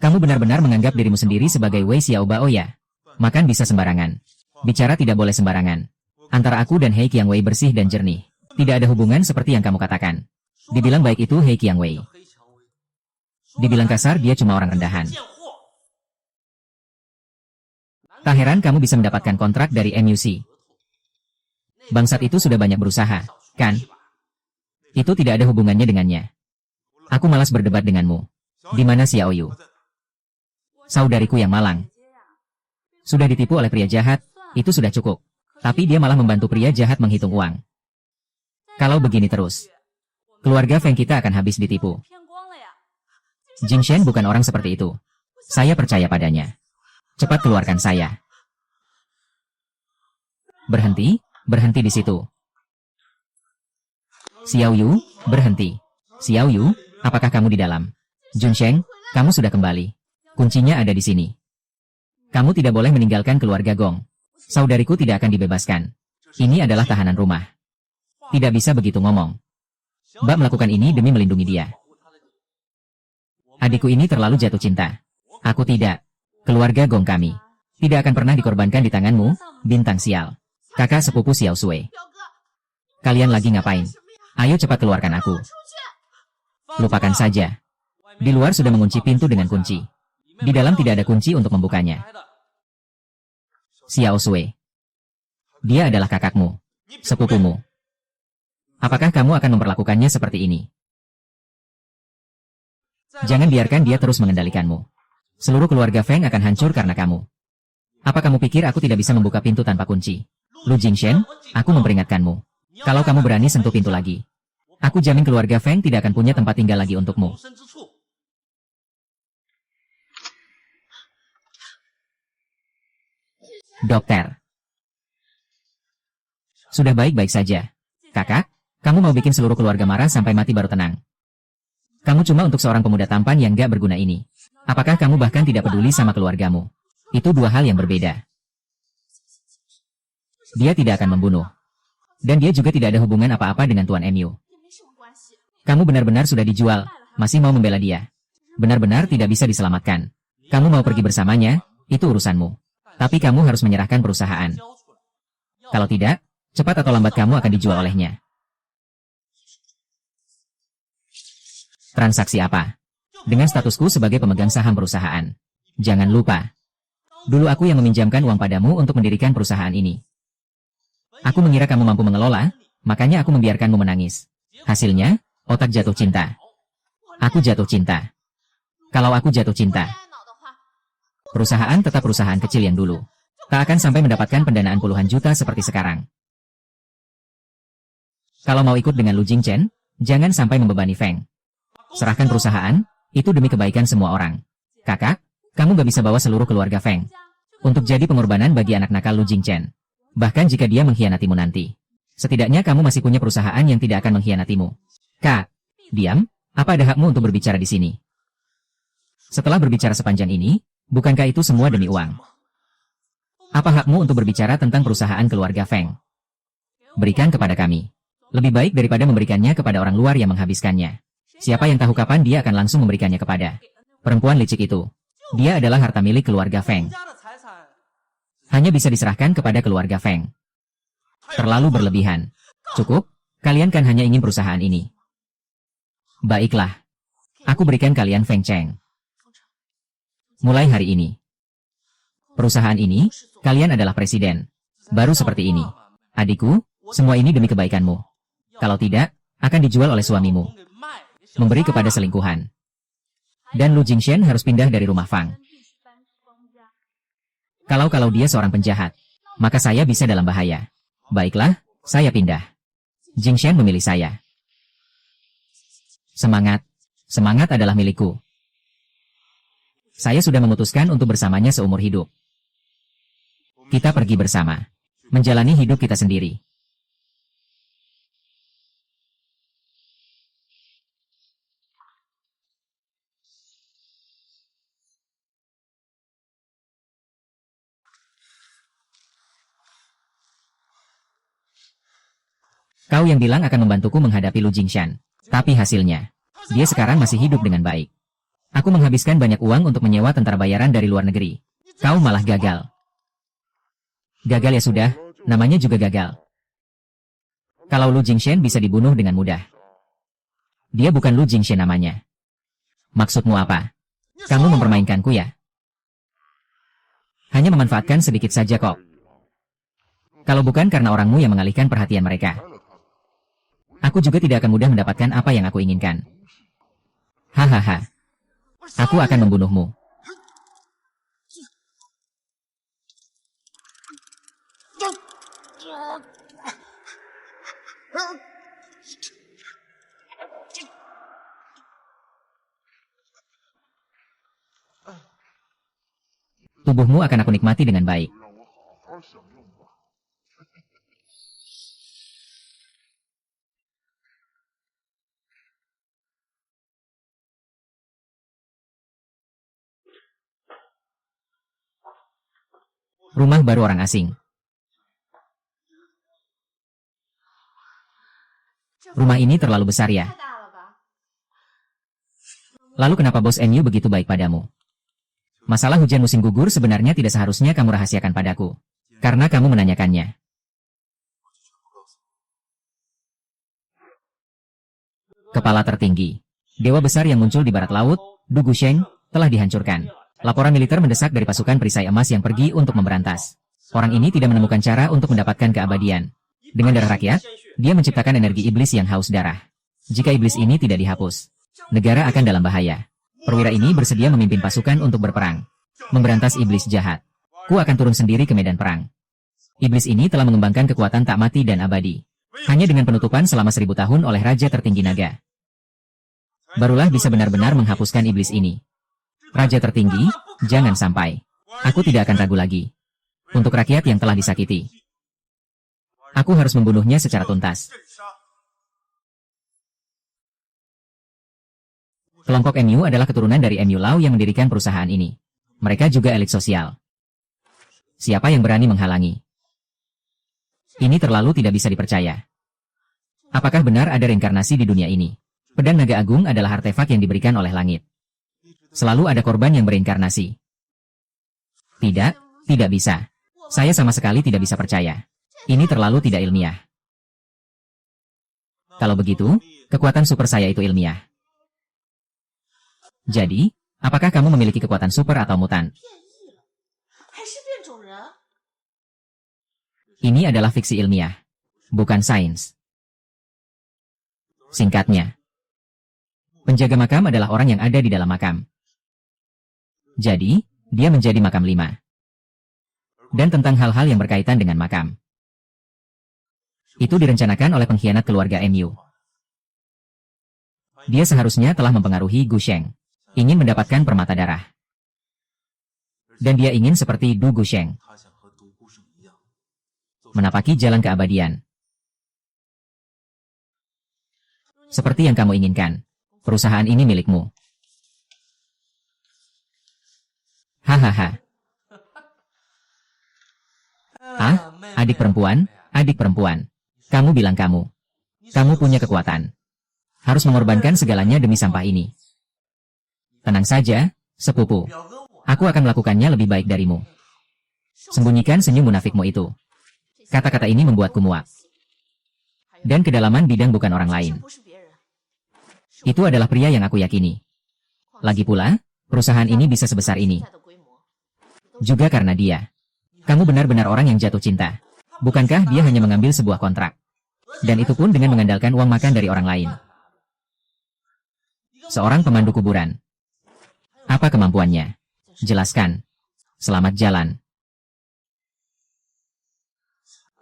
Kamu benar-benar menganggap dirimu sendiri sebagai Wei Xiao Bao ya? Makan bisa sembarangan. Bicara tidak boleh sembarangan. Antara aku dan Hei Qiang Wei bersih dan jernih. Tidak ada hubungan seperti yang kamu katakan. Dibilang baik itu Hei Qiang Wei. Dibilang kasar dia cuma orang rendahan. Tak heran kamu bisa mendapatkan kontrak dari MUC. Bangsat itu sudah banyak berusaha, kan? Itu tidak ada hubungannya dengannya. Aku malas berdebat denganmu. Di mana Xiao Yu? Saudariku yang malang. Sudah ditipu oleh pria jahat, itu sudah cukup. Tapi dia malah membantu pria jahat menghitung uang. Kalau begini terus, Keluarga Feng kita akan habis ditipu. Jing Shen bukan orang seperti itu. Saya percaya padanya. Cepat keluarkan saya. Berhenti, berhenti di situ. Xiao Yu, berhenti. Xiao Yu, apakah kamu di dalam? Jun Sheng, kamu sudah kembali. Kuncinya ada di sini. Kamu tidak boleh meninggalkan keluarga Gong. Saudariku tidak akan dibebaskan. Ini adalah tahanan rumah. Tidak bisa begitu ngomong. Mbak melakukan ini demi melindungi dia. Adikku ini terlalu jatuh cinta. Aku tidak. Keluarga Gong kami tidak akan pernah dikorbankan di tanganmu, bintang sial. Kakak sepupu Xiao Sui. Kalian lagi ngapain? Ayo cepat keluarkan aku. Lupakan saja. Di luar sudah mengunci pintu dengan kunci. Di dalam tidak ada kunci untuk membukanya. Xiao Sui. Dia adalah kakakmu, sepupumu. Apakah kamu akan memperlakukannya seperti ini? Jangan biarkan dia terus mengendalikanmu. Seluruh keluarga Feng akan hancur karena kamu. Apa kamu pikir aku tidak bisa membuka pintu tanpa kunci? Lu Jingshen, aku memperingatkanmu. Kalau kamu berani sentuh pintu lagi, aku jamin keluarga Feng tidak akan punya tempat tinggal lagi untukmu. Dokter. Sudah baik-baik saja. Kakak, kamu mau bikin seluruh keluarga marah sampai mati baru tenang. Kamu cuma untuk seorang pemuda tampan yang gak berguna ini. Apakah kamu bahkan tidak peduli sama keluargamu? Itu dua hal yang berbeda. Dia tidak akan membunuh. Dan dia juga tidak ada hubungan apa-apa dengan Tuan MU. Kamu benar-benar sudah dijual, masih mau membela dia. Benar-benar tidak bisa diselamatkan. Kamu mau pergi bersamanya, itu urusanmu. Tapi kamu harus menyerahkan perusahaan. Kalau tidak, cepat atau lambat kamu akan dijual olehnya. Transaksi apa? Dengan statusku sebagai pemegang saham perusahaan. Jangan lupa. Dulu aku yang meminjamkan uang padamu untuk mendirikan perusahaan ini. Aku mengira kamu mampu mengelola, makanya aku membiarkanmu menangis. Hasilnya, otak jatuh cinta. Aku jatuh cinta. Kalau aku jatuh cinta, perusahaan tetap perusahaan kecil yang dulu. Tak akan sampai mendapatkan pendanaan puluhan juta seperti sekarang. Kalau mau ikut dengan Lu Jingchen, jangan sampai membebani Feng. Serahkan perusahaan, itu demi kebaikan semua orang. Kakak, kamu gak bisa bawa seluruh keluarga Feng untuk jadi pengorbanan bagi anak nakal Lu Jingchen. Bahkan jika dia mengkhianatimu nanti. Setidaknya kamu masih punya perusahaan yang tidak akan mengkhianatimu. Kak, diam, apa ada hakmu untuk berbicara di sini? Setelah berbicara sepanjang ini, bukankah itu semua demi uang? Apa hakmu untuk berbicara tentang perusahaan keluarga Feng? Berikan kepada kami. Lebih baik daripada memberikannya kepada orang luar yang menghabiskannya. Siapa yang tahu kapan dia akan langsung memberikannya kepada perempuan licik itu. Dia adalah harta milik keluarga Feng. Hanya bisa diserahkan kepada keluarga Feng. Terlalu berlebihan. Cukup, kalian kan hanya ingin perusahaan ini. Baiklah. Aku berikan kalian Feng Cheng. Mulai hari ini. Perusahaan ini, kalian adalah presiden. Baru seperti ini. Adikku, semua ini demi kebaikanmu. Kalau tidak, akan dijual oleh suamimu. Memberi kepada selingkuhan. Dan Lu Jingshen harus pindah dari rumah Fang. Kalau dia seorang penjahat, maka saya bisa dalam bahaya. Baiklah, saya pindah. Jingshen memilih saya. Semangat. Semangat adalah milikku. Saya sudah memutuskan untuk bersamanya seumur hidup. Kita pergi bersama. Menjalani hidup kita sendiri. Kau yang bilang akan membantuku menghadapi Lu Jingshan. Tapi hasilnya, dia sekarang masih hidup dengan baik. Aku menghabiskan banyak uang untuk menyewa tentara bayaran dari luar negeri. Kau malah gagal. Gagal ya sudah, namanya juga gagal. Kalau Lu Jingshan bisa dibunuh dengan mudah. Dia bukan Lu Jingshan namanya. Maksudmu apa? Kamu mempermainkanku ya? Hanya memanfaatkan sedikit saja kok. Kalau bukan karena orangmu yang mengalihkan perhatian mereka. Aku juga tidak akan mudah mendapatkan apa yang aku inginkan. Hahaha. Aku akan membunuhmu. Tubuhmu akan aku nikmati dengan baik. Rumah baru orang asing. Rumah ini terlalu besar ya. Lalu kenapa bos MU begitu baik padamu? Masalah hujan musim gugur sebenarnya tidak seharusnya kamu rahasiakan padaku. Karena kamu menanyakannya. Kepala tertinggi. Dewa besar yang muncul di barat laut, Du Gusheng, telah dihancurkan. Laporan militer mendesak dari pasukan perisai emas yang pergi untuk memberantas. Orang ini tidak menemukan cara untuk mendapatkan keabadian. Dengan darah rakyat, dia menciptakan energi iblis yang haus darah. Jika iblis ini tidak dihapus, negara akan dalam bahaya. Perwira ini bersedia memimpin pasukan untuk berperang. Memberantas iblis jahat. Ku akan turun sendiri ke medan perang. Iblis ini telah mengembangkan kekuatan tak mati dan abadi. Hanya dengan penutupan selama 1000 tahun oleh Raja Tertinggi Naga. Barulah bisa benar-benar menghapuskan iblis ini. Raja Tertinggi, jangan sampai. Aku tidak akan ragu lagi. Untuk rakyat yang telah disakiti. Aku harus membunuhnya secara tuntas. Kelompok MU adalah keturunan dari MU Lau yang mendirikan perusahaan ini. Mereka juga elit sosial. Siapa yang berani menghalangi? Ini terlalu tidak bisa dipercaya. Apakah benar ada reinkarnasi di dunia ini? Pedang Naga Agung adalah artefak yang diberikan oleh langit. Selalu ada korban yang bereinkarnasi. Tidak, tidak bisa. Saya sama sekali tidak bisa percaya. Ini terlalu tidak ilmiah. Kalau begitu, kekuatan super saya itu ilmiah. Jadi, apakah kamu memiliki kekuatan super atau mutan? Ini adalah fiksi ilmiah, bukan sains. Singkatnya, penjaga makam adalah orang yang ada di dalam makam. Jadi, dia menjadi makam 5. Dan tentang hal-hal yang berkaitan dengan makam. Itu direncanakan oleh pengkhianat keluarga MU. Dia seharusnya telah mempengaruhi Gusheng. Ingin mendapatkan permata darah. Dan dia ingin seperti Du Gusheng. Menapaki jalan keabadian. Seperti yang kamu inginkan. Perusahaan ini milikmu. Hahaha. Ah, adik perempuan, adik perempuan. Kamu bilang kamu. Kamu punya kekuatan. Harus mengorbankan segalanya demi sampah ini. Tenang saja, sepupu. Aku akan melakukannya lebih baik darimu. Sembunyikan senyum munafikmu itu. Kata-kata ini membuatku muak. Dan kedalaman bidang bukan orang lain. Itu adalah pria yang aku yakini. Lagi pula, perusahaan ini bisa sebesar ini. Juga karena dia. Kamu benar-benar orang yang jatuh cinta. Bukankah dia hanya mengambil sebuah kontrak? Dan itu pun dengan mengandalkan uang makan dari orang lain. Seorang pemandu kuburan. Apa kemampuannya? Jelaskan. Selamat jalan.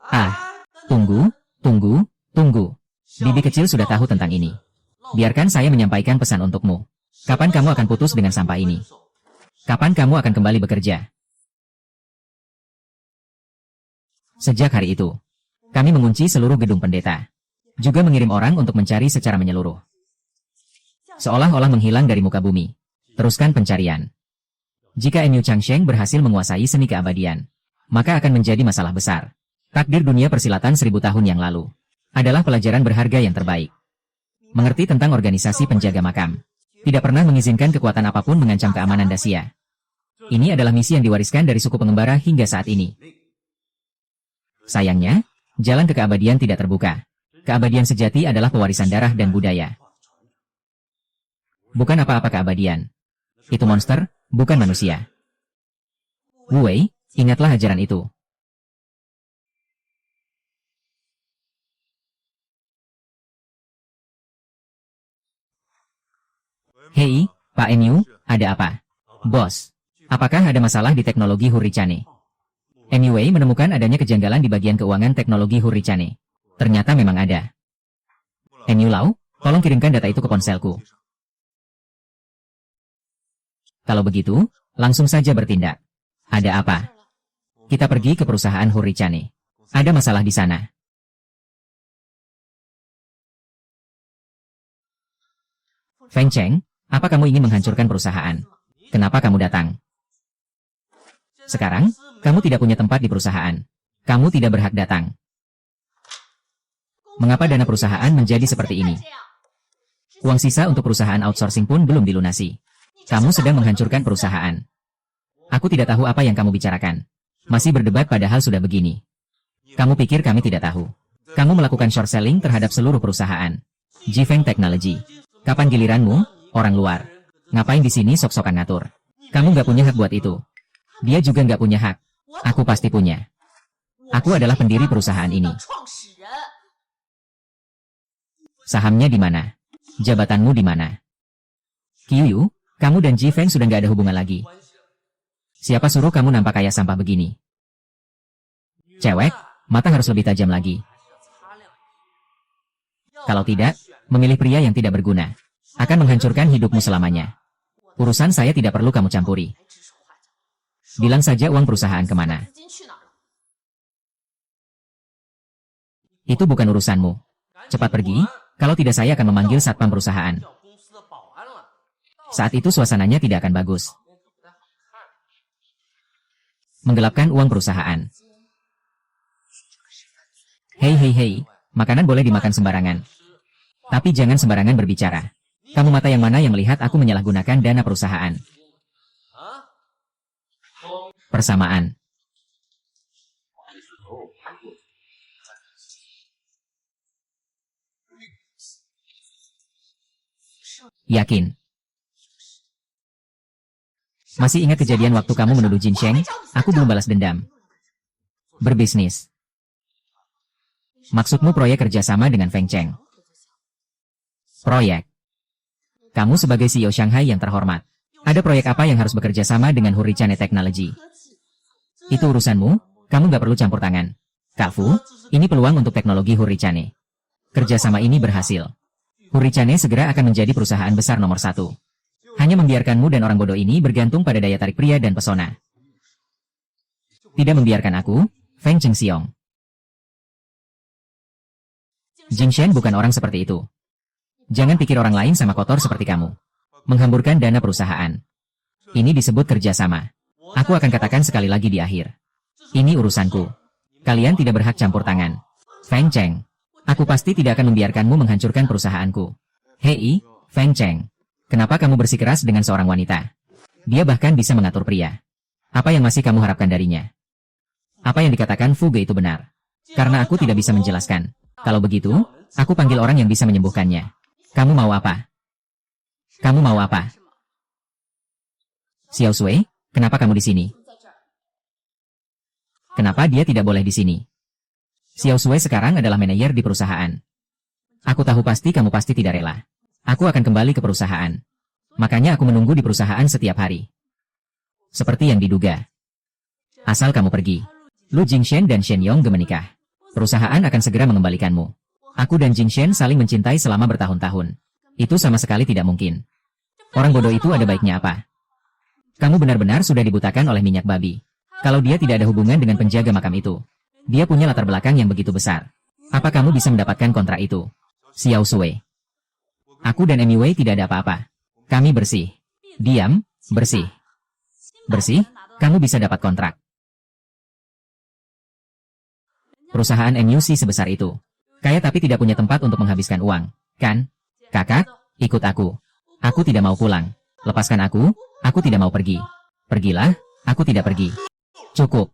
Ah, tunggu. Bibi kecil sudah tahu tentang ini. Biarkan saya menyampaikan pesan untukmu. Kapan kamu akan putus dengan sampah ini? Kapan kamu akan kembali bekerja? Sejak hari itu, kami mengunci seluruh gedung pendeta. Juga mengirim orang untuk mencari secara menyeluruh. Seolah-olah menghilang dari muka bumi. Teruskan pencarian. Jika MU Changsheng berhasil menguasai seni keabadian, maka akan menjadi masalah besar. Takdir dunia persilatan 1000 tahun yang lalu adalah pelajaran berharga yang terbaik. Mengerti tentang organisasi penjaga makam. Tidak pernah mengizinkan kekuatan apapun mengancam keamanan Dacia. Ini adalah misi yang diwariskan dari suku pengembara hingga saat ini. Sayangnya, jalan ke keabadian tidak terbuka. Keabadian sejati adalah pewarisan darah dan budaya. Bukan apa-apa keabadian. Itu monster, bukan manusia. Wu Wei, ingatlah ajaran itu. Hei, Pak MU, ada apa? Bos, apakah ada masalah di teknologi Hurricanes? MU Wei menemukan adanya kejanggalan di bagian keuangan teknologi Hurricanes. Ternyata memang ada. MU Lau, tolong kirimkan data itu ke ponselku. Kalau begitu, langsung saja bertindak. Ada apa? Kita pergi ke perusahaan Hurrichane. Ada masalah di sana. Feng Cheng, apa kamu ingin menghancurkan perusahaan? Kenapa kamu datang? Sekarang, kamu tidak punya tempat di perusahaan. Kamu tidak berhak datang. Mengapa dana perusahaan menjadi seperti ini? Uang sisa untuk perusahaan outsourcing pun belum dilunasi. Kamu sedang menghancurkan perusahaan. Aku tidak tahu apa yang kamu bicarakan. Masih berdebat padahal sudah begini. Kamu pikir kami tidak tahu? Kamu melakukan short selling terhadap seluruh perusahaan. Jifeng Technology. Kapan giliranmu, orang luar? Ngapain di sini sok-sokan ngatur? Kamu nggak punya hak buat itu. Dia juga nggak punya hak. Aku pasti punya. Aku adalah pendiri perusahaan ini. Sahamnya di mana? Jabatanmu di mana? Qiyu, kamu dan Jifeng sudah nggak ada hubungan lagi. Siapa suruh kamu nampak kayak sampah begini? Cewek, mata harus lebih tajam lagi. Kalau tidak, memilih pria yang tidak berguna akan menghancurkan hidupmu selamanya. Urusan saya tidak perlu kamu campuri. Bilang saja uang perusahaan kemana. Itu bukan urusanmu. Cepat pergi, kalau tidak saya akan memanggil satpam perusahaan. Saat itu suasananya tidak akan bagus. Menggelapkan uang perusahaan. Hei, makanan boleh dimakan sembarangan. Tapi jangan sembarangan berbicara. Kamu mata yang mana yang melihat aku menyalahgunakan dana perusahaan? Persamaan. Yakin. Masih ingat kejadian waktu kamu menuduh Jin Sheng? Aku belum balas dendam. Berbisnis. Maksudmu proyek kerjasama dengan Feng Cheng? Proyek. Kamu sebagai CEO Shanghai yang terhormat. Ada proyek apa yang harus bekerja sama dengan Hurrichane Technology? Itu urusanmu, kamu nggak perlu campur tangan. Kak Fu, ini peluang untuk teknologi Hurrichane. Kerjasama ini berhasil. Hurrichane segera akan menjadi perusahaan besar nomor 1. Hanya membiarkanmu dan orang bodoh ini bergantung pada daya tarik pria dan pesona. Tidak membiarkan aku, Feng Chengxiong. Jin Shen bukan orang seperti itu. Jangan pikir orang lain sama kotor seperti kamu. Menghamburkan dana perusahaan. Ini disebut kerjasama. Aku akan katakan sekali lagi di akhir. Ini urusanku. Kalian tidak berhak campur tangan. Feng Cheng. Aku pasti tidak akan membiarkanmu menghancurkan perusahaanku. Hei, Feng Cheng. Kenapa kamu bersikeras dengan seorang wanita? Dia bahkan bisa mengatur pria. Apa yang masih kamu harapkan darinya? Apa yang dikatakan Fu Ge itu benar. Karena aku tidak bisa menjelaskan. Kalau begitu, aku panggil orang yang bisa menyembuhkannya. Kamu mau apa? Kamu mau apa? Xiao Sui, kenapa kamu di sini? Kenapa dia tidak boleh di sini? Xiao Sui sekarang adalah manajer di perusahaan. Aku tahu pasti kamu pasti tidak rela. Aku akan kembali ke perusahaan. Makanya aku menunggu di perusahaan setiap hari. Seperti yang diduga. Asal kamu pergi. Lu Jingshen dan Shen Yong menikah. Perusahaan akan segera mengembalikanmu. Aku dan Jingshen saling mencintai selama bertahun-tahun. Itu sama sekali tidak mungkin. Orang bodoh itu ada baiknya apa? Kamu benar-benar sudah dibutakan oleh minyak babi. Kalau dia tidak ada hubungan dengan penjaga makam itu. Dia punya latar belakang yang begitu besar. Apa kamu bisa mendapatkan kontrak itu? Xiao Sui. Aku dan Emi Wei tidak ada apa-apa. Kami bersih. Diam, bersih. Bersih, kamu bisa dapat kontrak. Perusahaan MUC sebesar itu. Kaya tapi tidak punya tempat untuk menghabiskan uang, kan? Kakak, ikut aku. Aku tidak mau pulang. Lepaskan aku tidak mau pergi. Pergilah, aku tidak pergi. Cukup.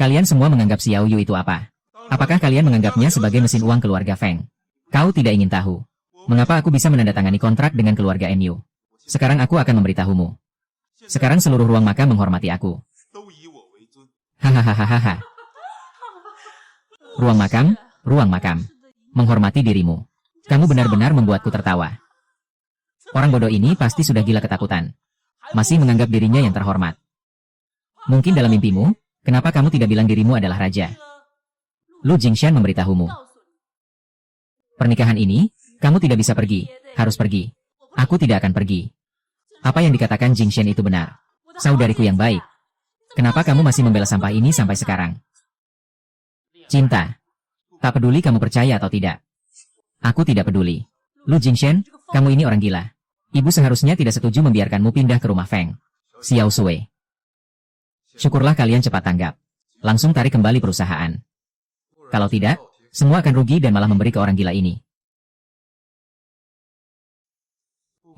Kalian semua menganggap Xiao Yu itu apa? Apakah kalian menganggapnya sebagai mesin uang keluarga Feng? Kau tidak ingin tahu. Mengapa aku bisa menandatangani kontrak dengan keluarga MU? Sekarang aku akan memberitahumu. Sekarang seluruh ruang makam menghormati aku. Hahaha. Ruang makam. Menghormati dirimu. Kamu benar-benar membuatku tertawa. Orang bodoh ini pasti sudah gila ketakutan. Masih menganggap dirinya yang terhormat. Mungkin dalam mimpimu, kenapa kamu tidak bilang dirimu adalah raja? Lu Jingshan memberitahumu. Pernikahan ini, kamu tidak bisa pergi, harus pergi. Aku tidak akan pergi. Apa yang dikatakan Jingshan itu benar. Saudariku yang baik. Kenapa kamu masih membela sampah ini sampai sekarang? Cinta. Tak peduli kamu percaya atau tidak. Aku tidak peduli. Lu Jingshen, kamu ini orang gila. Ibu seharusnya tidak setuju membiarkanmu pindah ke rumah Feng. Xiao Sui. Syukurlah kalian cepat tanggap. Langsung tarik kembali perusahaan. Kalau tidak, semua akan rugi dan malah memberi ke orang gila ini.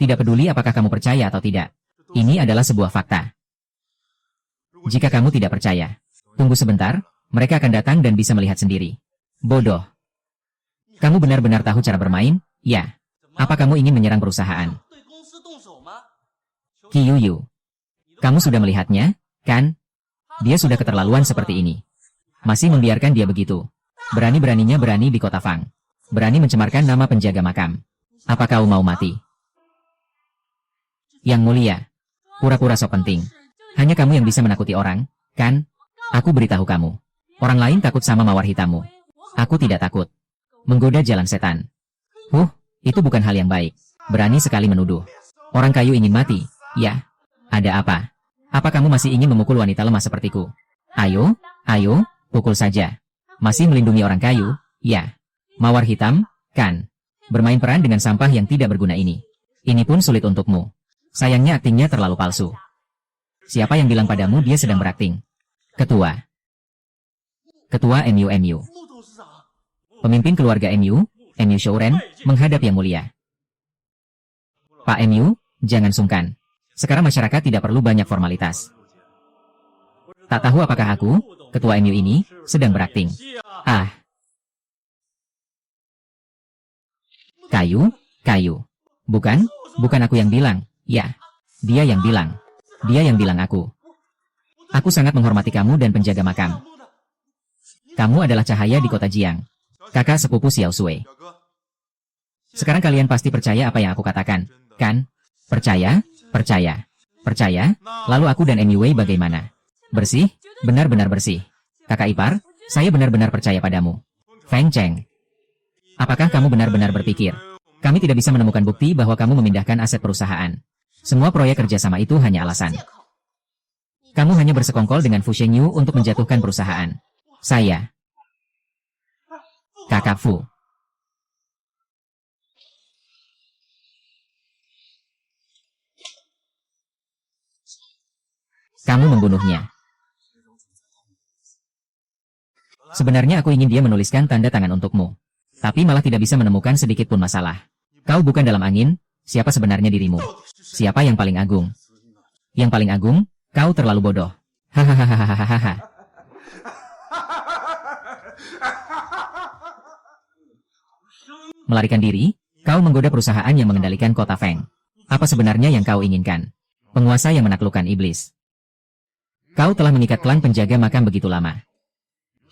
Tidak peduli apakah kamu percaya atau tidak. Ini adalah sebuah fakta. Jika kamu tidak percaya, tunggu sebentar, mereka akan datang dan bisa melihat sendiri. Bodoh. Kamu benar-benar tahu cara bermain? Ya. Apa kamu ingin menyerang perusahaan? Qiuyu. Kamu sudah melihatnya, kan? Dia sudah keterlaluan seperti ini. Masih membiarkan dia begitu. Berani-beraninya berani di kota Fang. Berani mencemarkan nama penjaga makam. Apa kau mau mati? Yang mulia. Pura-pura sok penting. Hanya kamu yang bisa menakuti orang, kan? Aku beritahu kamu. Orang lain takut sama mawar hitammu. Aku tidak takut. Menggoda jalan setan. Itu bukan hal yang baik. Berani sekali menuduh. Orang kayu ingin mati, ya? Ada apa? Apa kamu masih ingin memukul wanita lemah sepertiku? Ayo, pukul saja. Masih melindungi orang kayu, ya? Mawar hitam, kan? Bermain peran dengan sampah yang tidak berguna ini. Ini pun sulit untukmu. Sayangnya aktingnya terlalu palsu. Siapa yang bilang padamu dia sedang berakting? Ketua MU. Pemimpin keluarga MU Shouren, menghadap Yang Mulia. Pak MU, jangan sungkan. Sekarang masyarakat tidak perlu banyak formalitas. Tak tahu apakah aku, ketua MU ini, sedang berakting. Kayu. Bukan aku yang bilang, ya. Dia yang bilang aku. Aku sangat menghormati kamu dan penjaga makam. Kamu adalah cahaya di kota Jiang. Kakak sepupu Xiao Sui. Sekarang kalian pasti percaya apa yang aku katakan, kan? Percaya? Lalu aku dan MUA bagaimana? Bersih? Benar-benar bersih. Kakak ipar, saya benar-benar percaya padamu. Feng Cheng. Apakah kamu benar-benar berpikir? Kami tidak bisa menemukan bukti bahwa kamu memindahkan aset perusahaan. Semua proyek kerjasama itu hanya alasan. Kamu hanya bersekongkol dengan Fu Shengyu untuk menjatuhkan perusahaan. Saya. Kakak Fu. Kamu membunuhnya. Sebenarnya aku ingin dia menuliskan tanda tangan untukmu. Tapi malah tidak bisa menemukan sedikit pun masalah. Kau bukan dalam angin, siapa sebenarnya dirimu? Siapa yang paling agung? Yang paling agung? Kau terlalu bodoh. Hahaha. Melarikan diri? Kau menggoda perusahaan yang mengendalikan kota Feng. Apa sebenarnya yang kau inginkan? Penguasa yang menaklukkan iblis. Kau telah mengikat klan penjaga makam begitu lama.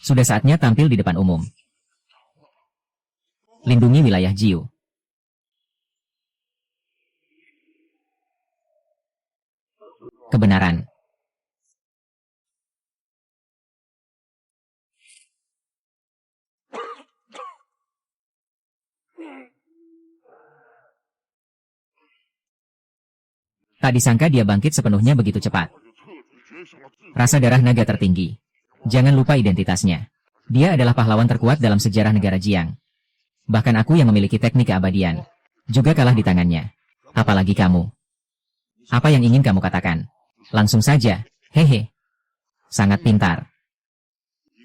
Sudah saatnya tampil di depan umum. Lindungi wilayah Jiu. Kebenaran. Tak disangka dia bangkit sepenuhnya begitu cepat. Rasa darah naga tertinggi. Jangan lupa identitasnya. Dia adalah pahlawan terkuat dalam sejarah negara Jiang. Bahkan aku yang memiliki teknik keabadian juga kalah di tangannya. Apalagi kamu. Apa yang ingin kamu katakan? Langsung saja, hehe. Sangat pintar.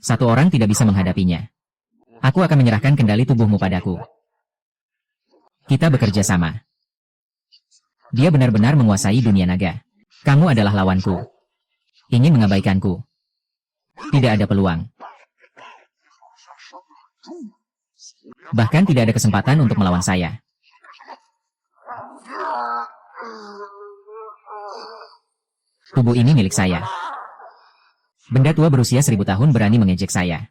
Satu orang tidak bisa menghadapinya. Aku akan menyerahkan kendali tubuhmu padaku. Kita bekerja sama. Dia benar-benar menguasai dunia naga. Kamu adalah lawanku. Ingin mengabaikanku. Tidak ada peluang. Bahkan tidak ada kesempatan untuk melawan saya. Tubuh ini milik saya. Benda tua berusia 1000 tahun berani mengejek saya.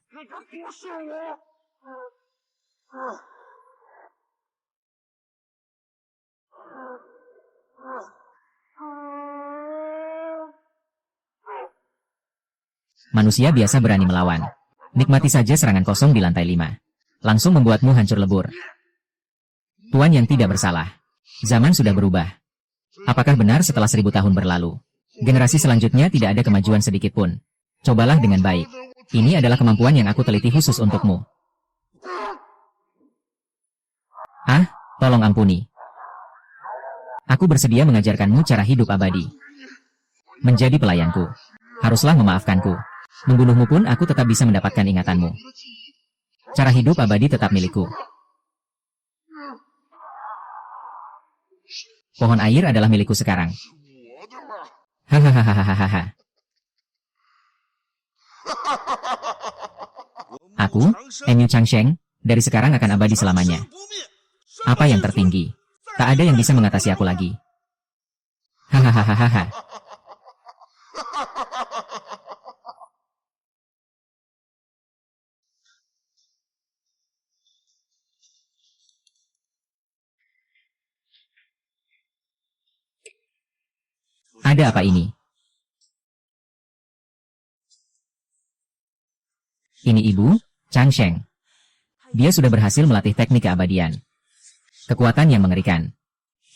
Manusia biasa berani melawan. Nikmati saja serangan kosong di lantai 5. Langsung membuatmu hancur lebur. Tuan yang tidak bersalah. Zaman sudah berubah. Apakah benar setelah 1000 tahun berlalu? Generasi selanjutnya tidak ada kemajuan sedikit pun. Cobalah dengan baik. Ini adalah kemampuan yang aku teliti khusus untukmu. Ah, tolong ampuni. Aku bersedia mengajarkanmu cara hidup abadi. Menjadi pelayanku. Haruslah memaafkanku. Membunuhmu pun aku tetap bisa mendapatkan ingatanmu. Cara hidup abadi tetap milikku. Pohon air adalah milikku sekarang. Hahaha. Aku, Enyu Changsheng, dari sekarang akan abadi selamanya. Apa yang tertinggi? Tak ada yang bisa mengatasi aku lagi. Hahaha. Ada apa ini? Ini Ibu, Changsheng. Dia sudah berhasil melatih teknik keabadian. Kekuatan yang mengerikan.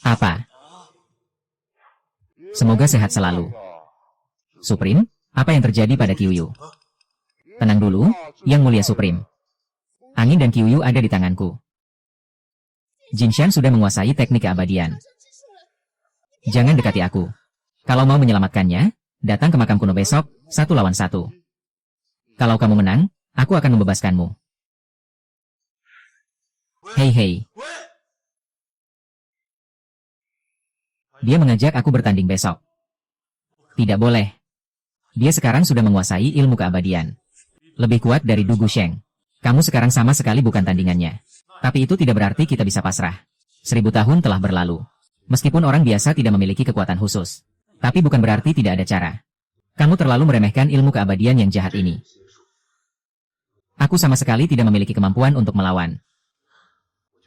Apa? Semoga sehat selalu. Supreme, apa yang terjadi pada Qiuyu? Tenang dulu, Yang Mulia Supreme. Angin dan Qiuyu ada di tanganku. Jinshan sudah menguasai teknik keabadian. Jangan dekati aku. Kalau mau menyelamatkannya, datang ke makam kuno besok, 1 lawan 1. Kalau kamu menang, aku akan membebaskanmu. Hei. Dia mengajak aku bertanding besok. Tidak boleh. Dia sekarang sudah menguasai ilmu keabadian. Lebih kuat dari Du Gusheng. Kamu sekarang sama sekali bukan tandingannya. Tapi itu tidak berarti kita bisa pasrah. 1000 tahun telah berlalu. Meskipun orang biasa tidak memiliki kekuatan khusus. Tapi bukan berarti tidak ada cara. Kamu terlalu meremehkan ilmu keabadian yang jahat ini. Aku sama sekali tidak memiliki kemampuan untuk melawan.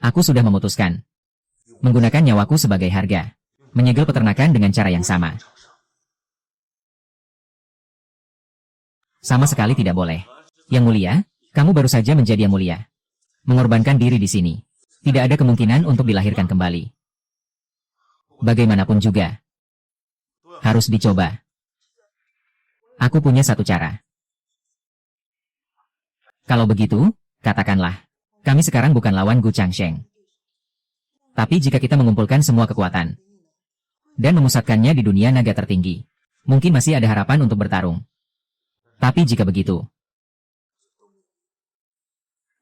Aku sudah memutuskan. Menggunakan nyawaku sebagai harga. Menyegel peternakan dengan cara yang sama. Sama sekali tidak boleh. Yang Mulia, kamu baru saja menjadi Yang Mulia. Mengorbankan diri di sini. Tidak ada kemungkinan untuk dilahirkan kembali. Bagaimanapun juga. Harus dicoba. Aku punya satu cara. Kalau begitu, katakanlah. Kami sekarang bukan lawan Gu Changsheng. Tapi jika kita mengumpulkan semua kekuatan. Dan memusatkannya di dunia naga tertinggi. Mungkin masih ada harapan untuk bertarung. Tapi jika begitu.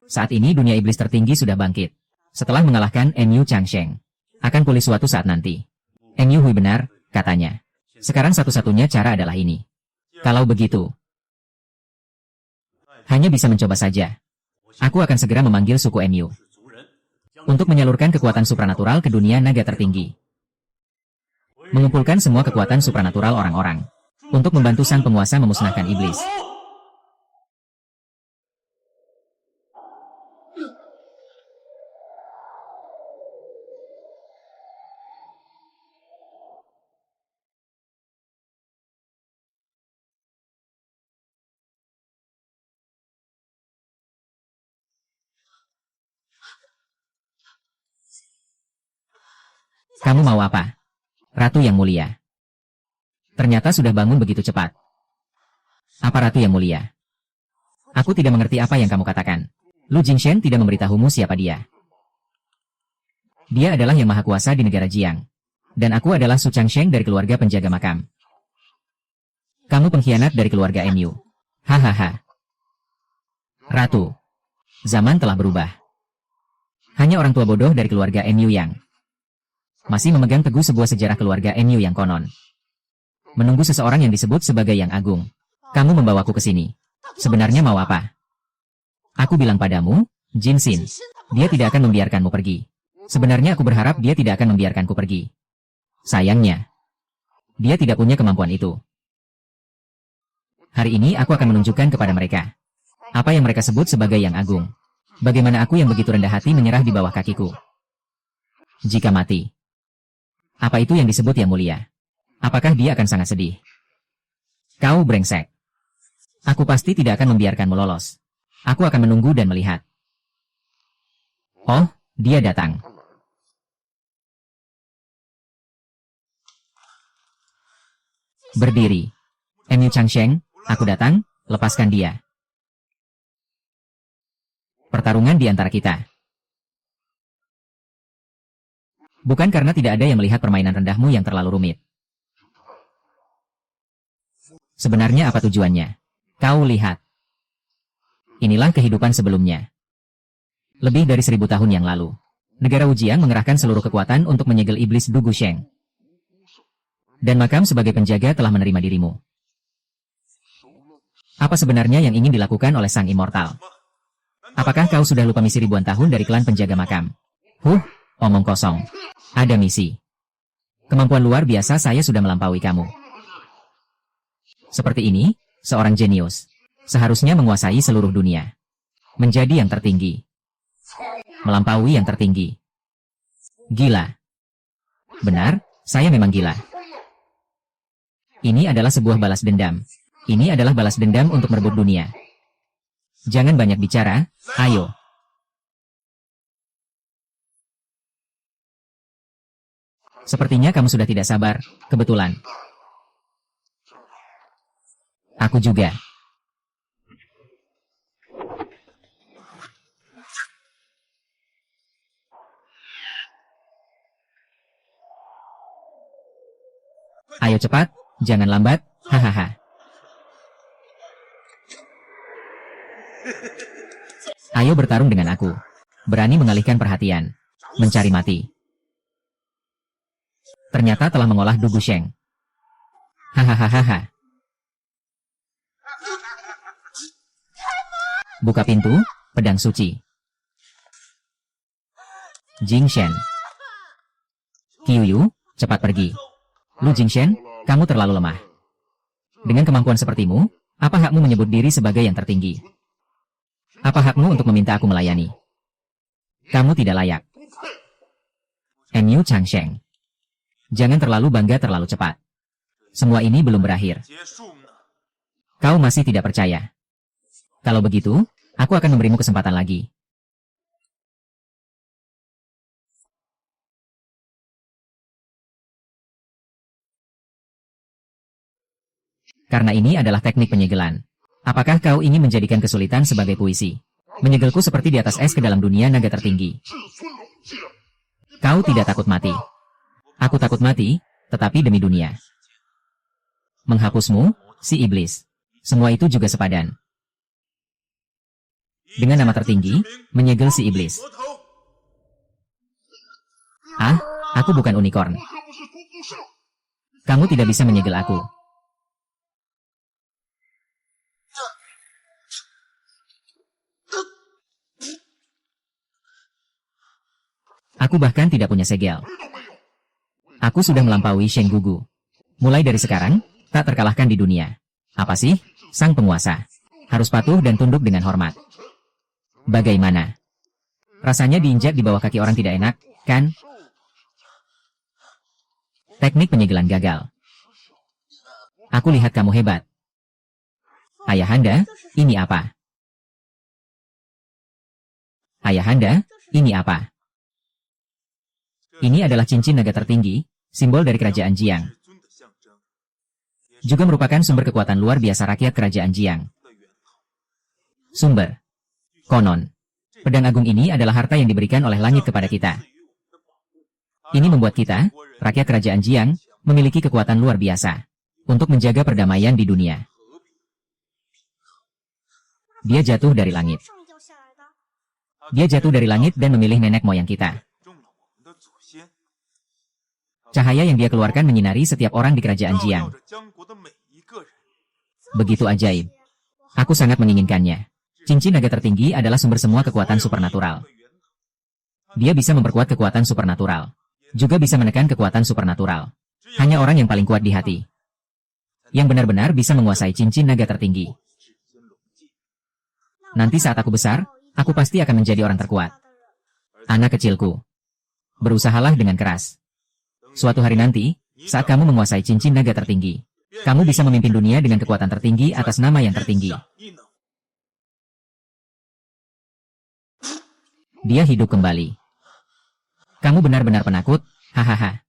Saat ini dunia iblis tertinggi sudah bangkit. Setelah mengalahkan Enyu Changsheng. Akan pulih suatu saat nanti. Enyu Hui benar, katanya. Sekarang satu-satunya cara adalah ini. Kalau begitu. Hanya bisa mencoba saja. Aku akan segera memanggil suku Enyu. Untuk menyalurkan kekuatan supranatural ke dunia naga tertinggi. Mengumpulkan semua kekuatan supranatural orang-orang. Untuk membantu sang penguasa memusnahkan iblis. Kamu mau apa? Ratu yang mulia. Ternyata sudah bangun begitu cepat. Apa Ratu yang mulia? Aku tidak mengerti apa yang kamu katakan. Lu Jingshen tidak memberitahumu siapa dia. Dia adalah yang maha kuasa di negara Jiang. Dan aku adalah Su Changsheng dari keluarga penjaga makam. Kamu pengkhianat dari keluarga Enyu. Hahaha. Ratu. Zaman telah berubah. Hanya orang tua bodoh dari keluarga Enyu yang masih memegang teguh sebuah sejarah keluarga Enyu yang konon. Menunggu seseorang yang disebut sebagai Yang Agung. Kamu membawaku ke sini. Sebenarnya mau apa? Aku bilang padamu, Jin Xin. Dia tidak akan membiarkanmu pergi. Sebenarnya aku berharap dia tidak akan membiarkanku pergi. Sayangnya. Dia tidak punya kemampuan itu. Hari ini aku akan menunjukkan kepada mereka. Apa yang mereka sebut sebagai Yang Agung. Bagaimana aku yang begitu rendah hati menyerah di bawah kakiku. Jika mati. Apa itu yang disebut Yang Mulia? Apakah dia akan sangat sedih? Kau brengsek. Aku pasti tidak akan membiarkanmu lolos. Aku akan menunggu dan melihat. Oh, dia datang. Berdiri. Emu Changsheng, aku datang, lepaskan dia. Pertarungan di antara kita. Bukan karena tidak ada yang melihat permainan rendahmu yang terlalu rumit. Sebenarnya apa tujuannya? Kau lihat. Inilah kehidupan sebelumnya. Lebih dari 1000 tahun yang lalu. Negara Wujiang mengerahkan seluruh kekuatan untuk menyegel iblis Du Gusheng. Dan makam sebagai penjaga telah menerima dirimu. Apa sebenarnya yang ingin dilakukan oleh sang immortal? Apakah kau sudah lupa misi ribuan tahun dari klan penjaga makam? Omong kosong. Ada misi. Kemampuan luar biasa saya sudah melampaui kamu. Seperti ini, seorang jenius seharusnya menguasai seluruh dunia. Menjadi yang tertinggi. Melampaui yang tertinggi. Gila. Benar, saya memang gila. Ini adalah sebuah balas dendam. Ini adalah balas dendam untuk merebut dunia. Jangan banyak bicara, ayo. Sepertinya kamu sudah tidak sabar, kebetulan. Aku juga. Ayo cepat, jangan lambat, hahaha. Ayo bertarung dengan aku. Berani mengalihkan perhatian. Mencari mati. Ternyata telah mengolah Du Gusheng. Hahaha. Buka pintu, pedang suci. Jingshen. Qiuyu, cepat pergi. Lu Jingshen, kamu terlalu lemah. Dengan kemampuan sepertimu, apa hakmu menyebut diri sebagai yang tertinggi? Apa hakmu untuk meminta aku melayani? Kamu tidak layak. Emu Changsheng. Jangan terlalu bangga terlalu cepat. Semua ini belum berakhir. Kau masih tidak percaya. Kalau begitu, aku akan memberimu kesempatan lagi. Karena ini adalah teknik penyegelan. Apakah kau ingin menjadikan kesulitan sebagai puisi? Menyegelku seperti di atas es ke dalam dunia naga tertinggi. Kau tidak takut mati. Aku takut mati, tetapi demi dunia. Menghapusmu, si iblis. Semua itu juga sepadan. Dengan nama tertinggi, menyegel si iblis. Aku bukan unicorn. Kamu tidak bisa menyegel aku. Aku bahkan tidak punya segel. Aku sudah melampaui Shen Gugu. Mulai dari sekarang, tak terkalahkan di dunia. Apa sih? Sang penguasa. Harus patuh dan tunduk dengan hormat. Bagaimana? Rasanya diinjak di bawah kaki orang tidak enak, kan? Teknik penyegelan gagal. Aku lihat kamu hebat. Ayahanda, ini apa? Ayahanda, ini apa? Ini adalah cincin naga tertinggi, simbol dari kerajaan Jiang. Juga merupakan sumber kekuatan luar biasa rakyat kerajaan Jiang. Sumber. Konon. Pedang agung ini adalah harta yang diberikan oleh langit kepada kita. Ini membuat kita, rakyat kerajaan Jiang, memiliki kekuatan luar biasa untuk menjaga perdamaian di dunia. Dia jatuh dari langit. Dia jatuh dari langit dan memilih nenek moyang kita. Cahaya yang dia keluarkan menyinari setiap orang di kerajaan Jiang. Begitu ajaib. Aku sangat menginginkannya. Cincin naga tertinggi adalah sumber semua kekuatan supernatural. Dia bisa memperkuat kekuatan supernatural. Juga bisa menekan kekuatan supernatural. Hanya orang yang paling kuat di hati yang benar-benar bisa menguasai cincin naga tertinggi. Nanti saat aku besar, aku pasti akan menjadi orang terkuat. Anak kecilku, berusahalah dengan keras. Suatu hari nanti, saat kamu menguasai cincin naga tertinggi, kamu bisa memimpin dunia dengan kekuatan tertinggi atas nama yang tertinggi. Dia hidup kembali. Kamu benar-benar penakut, hahaha.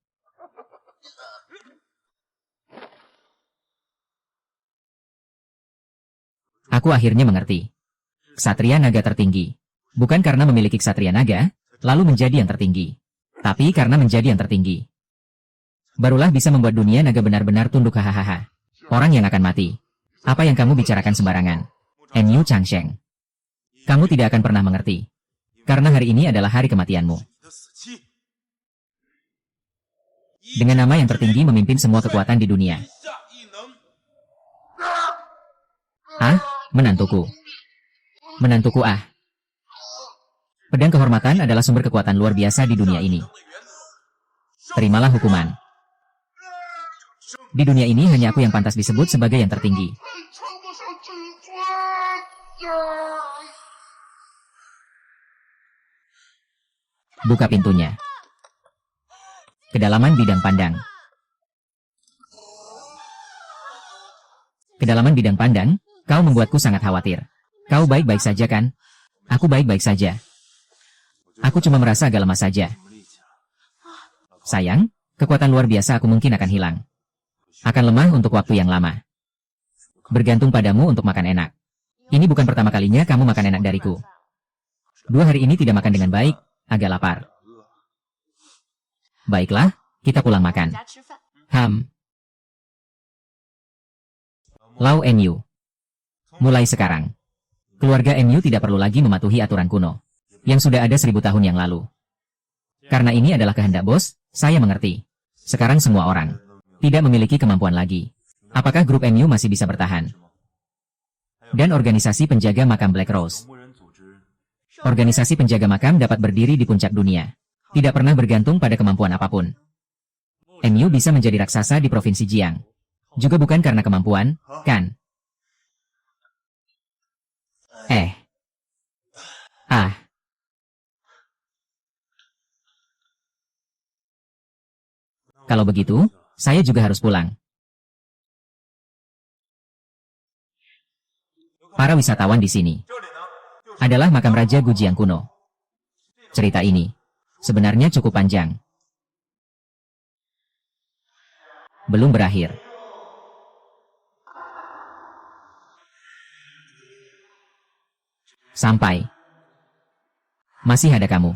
Aku akhirnya mengerti. Ksatria naga tertinggi. Bukan karena memiliki ksatria naga, lalu menjadi yang tertinggi. Tapi karena menjadi yang tertinggi. Barulah bisa membuat dunia naga benar-benar tunduk hahaha. Orang yang akan mati. Apa yang kamu bicarakan sembarangan? Enyu Changsheng. Kamu tidak akan pernah mengerti. Karena hari ini adalah hari kematianmu. Dengan nama yang tertinggi memimpin semua kekuatan di dunia. Ah, menantuku. Menantuku ah. Pedang kehormatan adalah sumber kekuatan luar biasa di dunia ini. Terimalah hukuman. Di dunia ini hanya aku yang pantas disebut sebagai yang tertinggi. Buka pintunya. Kedalaman bidang pandang. Kedalaman bidang pandang, kau membuatku sangat khawatir. Kau baik-baik saja kan? Aku baik-baik saja. Aku cuma merasa agak lemah saja. Sayang, kekuatan luar biasa aku mungkin akan hilang. Akan lemah untuk waktu yang lama. Bergantung padamu untuk makan enak. Ini bukan pertama kalinya kamu makan enak dariku. 2 hari ini tidak makan dengan baik, agak lapar. Baiklah, kita pulang makan. Lau Enyu. Mulai sekarang, keluarga Enyu tidak perlu lagi mematuhi aturan kuno yang sudah ada 1000 tahun yang lalu. Karena ini adalah kehendak bos, saya mengerti. Sekarang semua orang tidak memiliki kemampuan lagi. Apakah grup Enyu masih bisa bertahan? Dan organisasi penjaga makam Black Rose. Organisasi penjaga makam dapat berdiri di puncak dunia. Tidak pernah bergantung pada kemampuan apapun. Enyu bisa menjadi raksasa di Provinsi Jiang. Juga bukan karena kemampuan, kan? Kalau begitu, saya juga harus pulang. Para wisatawan di sini adalah makam Raja Guji yang kuno. Cerita ini sebenarnya cukup panjang. Belum berakhir. Sampai. Masih ada kamu.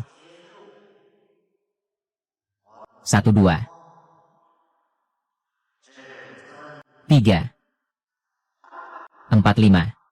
1, 2, 3, 4, 5.